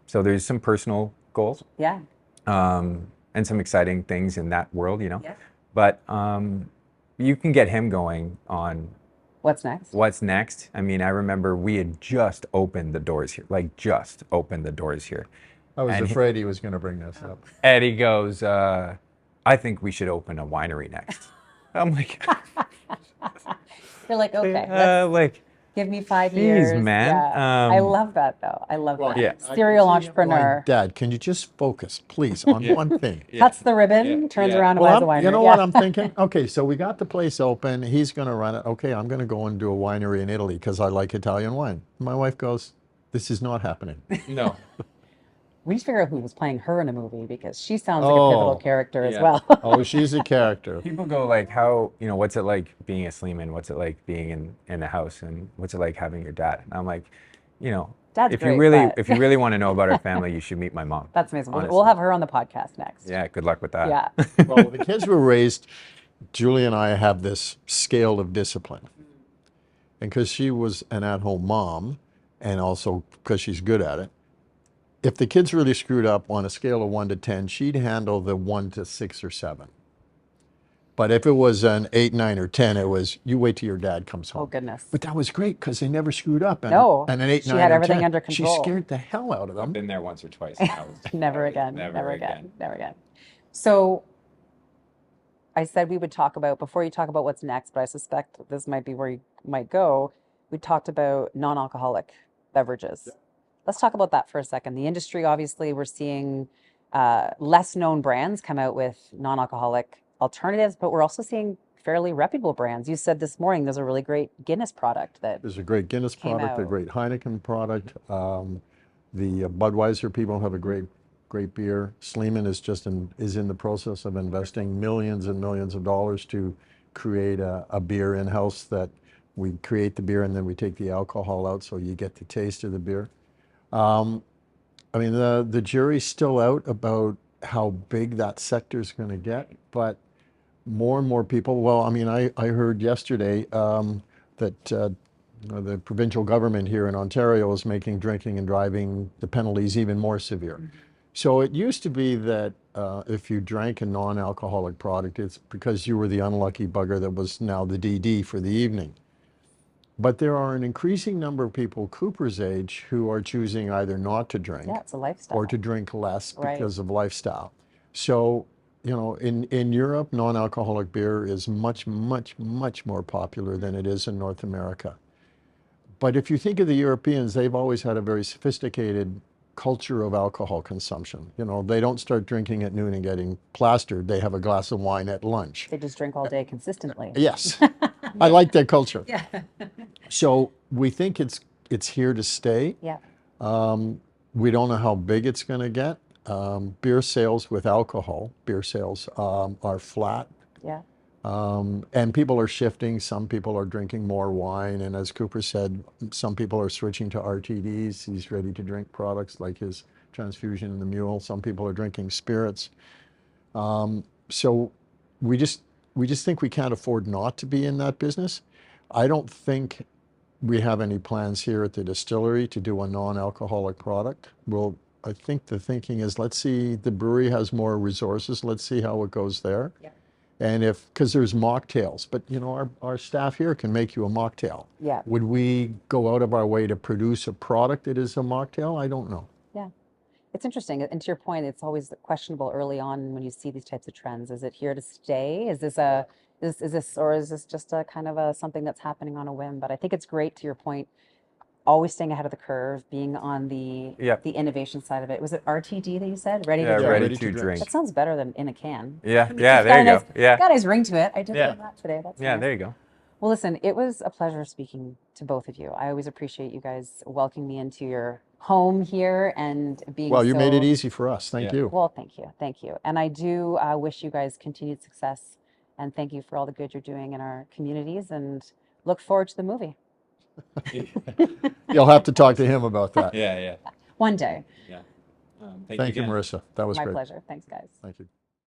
[SPEAKER 3] So there's some personal goals.
[SPEAKER 1] Yeah.
[SPEAKER 3] And some exciting things in that world,
[SPEAKER 1] Yeah.
[SPEAKER 3] But you can get him going on
[SPEAKER 1] What's next?
[SPEAKER 3] what's next. I mean, I remember we had just opened the doors here, like just opened the doors here.
[SPEAKER 2] I was
[SPEAKER 3] And
[SPEAKER 2] afraid he was going to bring this up.
[SPEAKER 3] And he goes, "I think we should open a winery next." I'm like,
[SPEAKER 1] You're like, okay, give me 5
[SPEAKER 3] geez,
[SPEAKER 1] years.
[SPEAKER 3] man.
[SPEAKER 1] Yeah. I love that though. I love that.
[SPEAKER 3] yeah.
[SPEAKER 1] Serial entrepreneur.
[SPEAKER 2] Dad, can you just focus, please, on one thing?
[SPEAKER 1] Cuts the ribbon, turns around and
[SPEAKER 2] Well,
[SPEAKER 1] buys a winery.
[SPEAKER 2] you know
[SPEAKER 1] Yeah.
[SPEAKER 2] what I'm thinking? Okay, so we got the place open. He's going to run it. Okay, I'm going to go and do a winery in Italy because I like Italian wine. My wife goes, "This is not happening."
[SPEAKER 3] No.
[SPEAKER 1] We need to figure out who was playing her in a movie because she sounds like a pivotal
[SPEAKER 2] Oh.
[SPEAKER 1] character as
[SPEAKER 3] Yeah.
[SPEAKER 1] well.
[SPEAKER 2] Oh, she's a character.
[SPEAKER 3] People go like, how, what's it like being a Sleeman? What's it like being in the house? And what's it like having your dad? And I'm like,
[SPEAKER 1] Dad's
[SPEAKER 3] if
[SPEAKER 1] great,
[SPEAKER 3] you really,
[SPEAKER 1] but-
[SPEAKER 3] if you really want to know about our family, you should meet my mom.
[SPEAKER 1] That's amazing. We'll
[SPEAKER 3] Honestly.
[SPEAKER 1] have her on the podcast next.
[SPEAKER 3] Yeah, good luck with that.
[SPEAKER 1] Yeah.
[SPEAKER 2] Well, the kids were raised, Julie and I have this scale of discipline. And because she was an at-home mom, and also because she's good at it, if the kids really screwed up on a scale of 1 to 10, she'd handle the 1 to 6 or 7. But if it was an 8, 9, or 10, it was, you wait till your dad comes home.
[SPEAKER 1] Oh, goodness.
[SPEAKER 2] But that was great because they never screwed up. And,
[SPEAKER 1] No,
[SPEAKER 2] and an 8,
[SPEAKER 1] she
[SPEAKER 2] 9,
[SPEAKER 1] had
[SPEAKER 2] or
[SPEAKER 1] everything
[SPEAKER 2] 10,
[SPEAKER 1] under control.
[SPEAKER 2] She scared the hell out of them.
[SPEAKER 3] Been there once or twice.
[SPEAKER 1] Never again. Never again. So I said we would talk about, before you talk about what's next, but I suspect this might be where you might go, we talked about non-alcoholic beverages. Let's talk about that for a second. The industry, obviously, we're seeing less known brands come out with non-alcoholic alternatives, but we're also seeing fairly reputable brands. You said this morning there's a really great Guinness product that
[SPEAKER 2] There's a great Guinness
[SPEAKER 1] came
[SPEAKER 2] product, a
[SPEAKER 1] out.
[SPEAKER 2] great Heineken product. The Budweiser people have a great beer. Sleeman is in the process of investing millions and millions of dollars to create a beer in-house that we create the beer and then we take the alcohol out so you get the taste of the beer. I mean, the jury's still out about how big that sector is going to get, but more and more people, well, I mean, I heard yesterday that the provincial government here in Ontario is making drinking and driving the penalties even more severe. So it used to be that if you drank a non-alcoholic product, it's because you were the unlucky bugger that was now the DD for the evening. But there are an increasing number of people Cooper's age who are choosing either not to drink
[SPEAKER 1] Yeah, it's a lifestyle.
[SPEAKER 2] or to drink less
[SPEAKER 1] Right.
[SPEAKER 2] because of lifestyle. So, you know, in Europe, non-alcoholic beer is much, much, much more popular than it is in North America. But if you think of the Europeans, they've always had a very sophisticated culture of alcohol consumption. You know, they don't start drinking at noon and getting plastered. They have a glass of wine at lunch.
[SPEAKER 1] They just drink all day consistently.
[SPEAKER 2] Yes, I like that culture.
[SPEAKER 1] Yeah.
[SPEAKER 2] So we think it's here to stay.
[SPEAKER 1] Yeah.
[SPEAKER 2] We don't know how big it's going to get. Beer sales with alcohol, beer sales are flat.
[SPEAKER 1] Yeah.
[SPEAKER 2] And people are shifting. Some people are drinking more wine. And as Cooper said, some people are switching to RTDs. He's ready to drink products like his Transfusion and the Mule. Some people are drinking spirits. So we just think we can't afford not to be in that business. I don't think we have any plans here at the distillery to do a non-alcoholic product. I think the thinking is, let's see, the brewery has more resources. Let's see how it goes there.
[SPEAKER 1] Yeah.
[SPEAKER 2] And because there's mocktails, but you know, our staff here can make you a mocktail.
[SPEAKER 1] Yeah.
[SPEAKER 2] Would we go out of our way to produce a product that is a mocktail? I don't know.
[SPEAKER 1] Yeah. It's interesting. And to your point, it's always questionable early on when you see these types of trends. Is it here to stay? Is this or is this just a kind of something that's happening on a whim? But I think it's great, to your point, always staying ahead of the curve, being on the innovation side of it. Was it RTD that you said? Ready to drink?
[SPEAKER 3] Ready to drink.
[SPEAKER 1] That sounds better than in a can.
[SPEAKER 3] Yeah, there you go. Yeah.
[SPEAKER 1] Got a nice ring to it. I did learn that today. That's nice.
[SPEAKER 3] There you go.
[SPEAKER 1] Well, listen, it was a pleasure speaking to both of you. I always appreciate you guys welcoming me into your home here and being
[SPEAKER 2] Well, you made it easy for us. Thank you.
[SPEAKER 1] Well, thank you. Thank you. And I do wish you guys continued success, and thank you for all the good you're doing in our communities, and look forward to the movie.
[SPEAKER 2] You'll have to talk to him about that.
[SPEAKER 4] Yeah.
[SPEAKER 1] One day.
[SPEAKER 4] Yeah.
[SPEAKER 2] Thank you, Marissa. That was
[SPEAKER 1] My
[SPEAKER 2] great.
[SPEAKER 1] pleasure. Thanks, guys.
[SPEAKER 2] Thank you.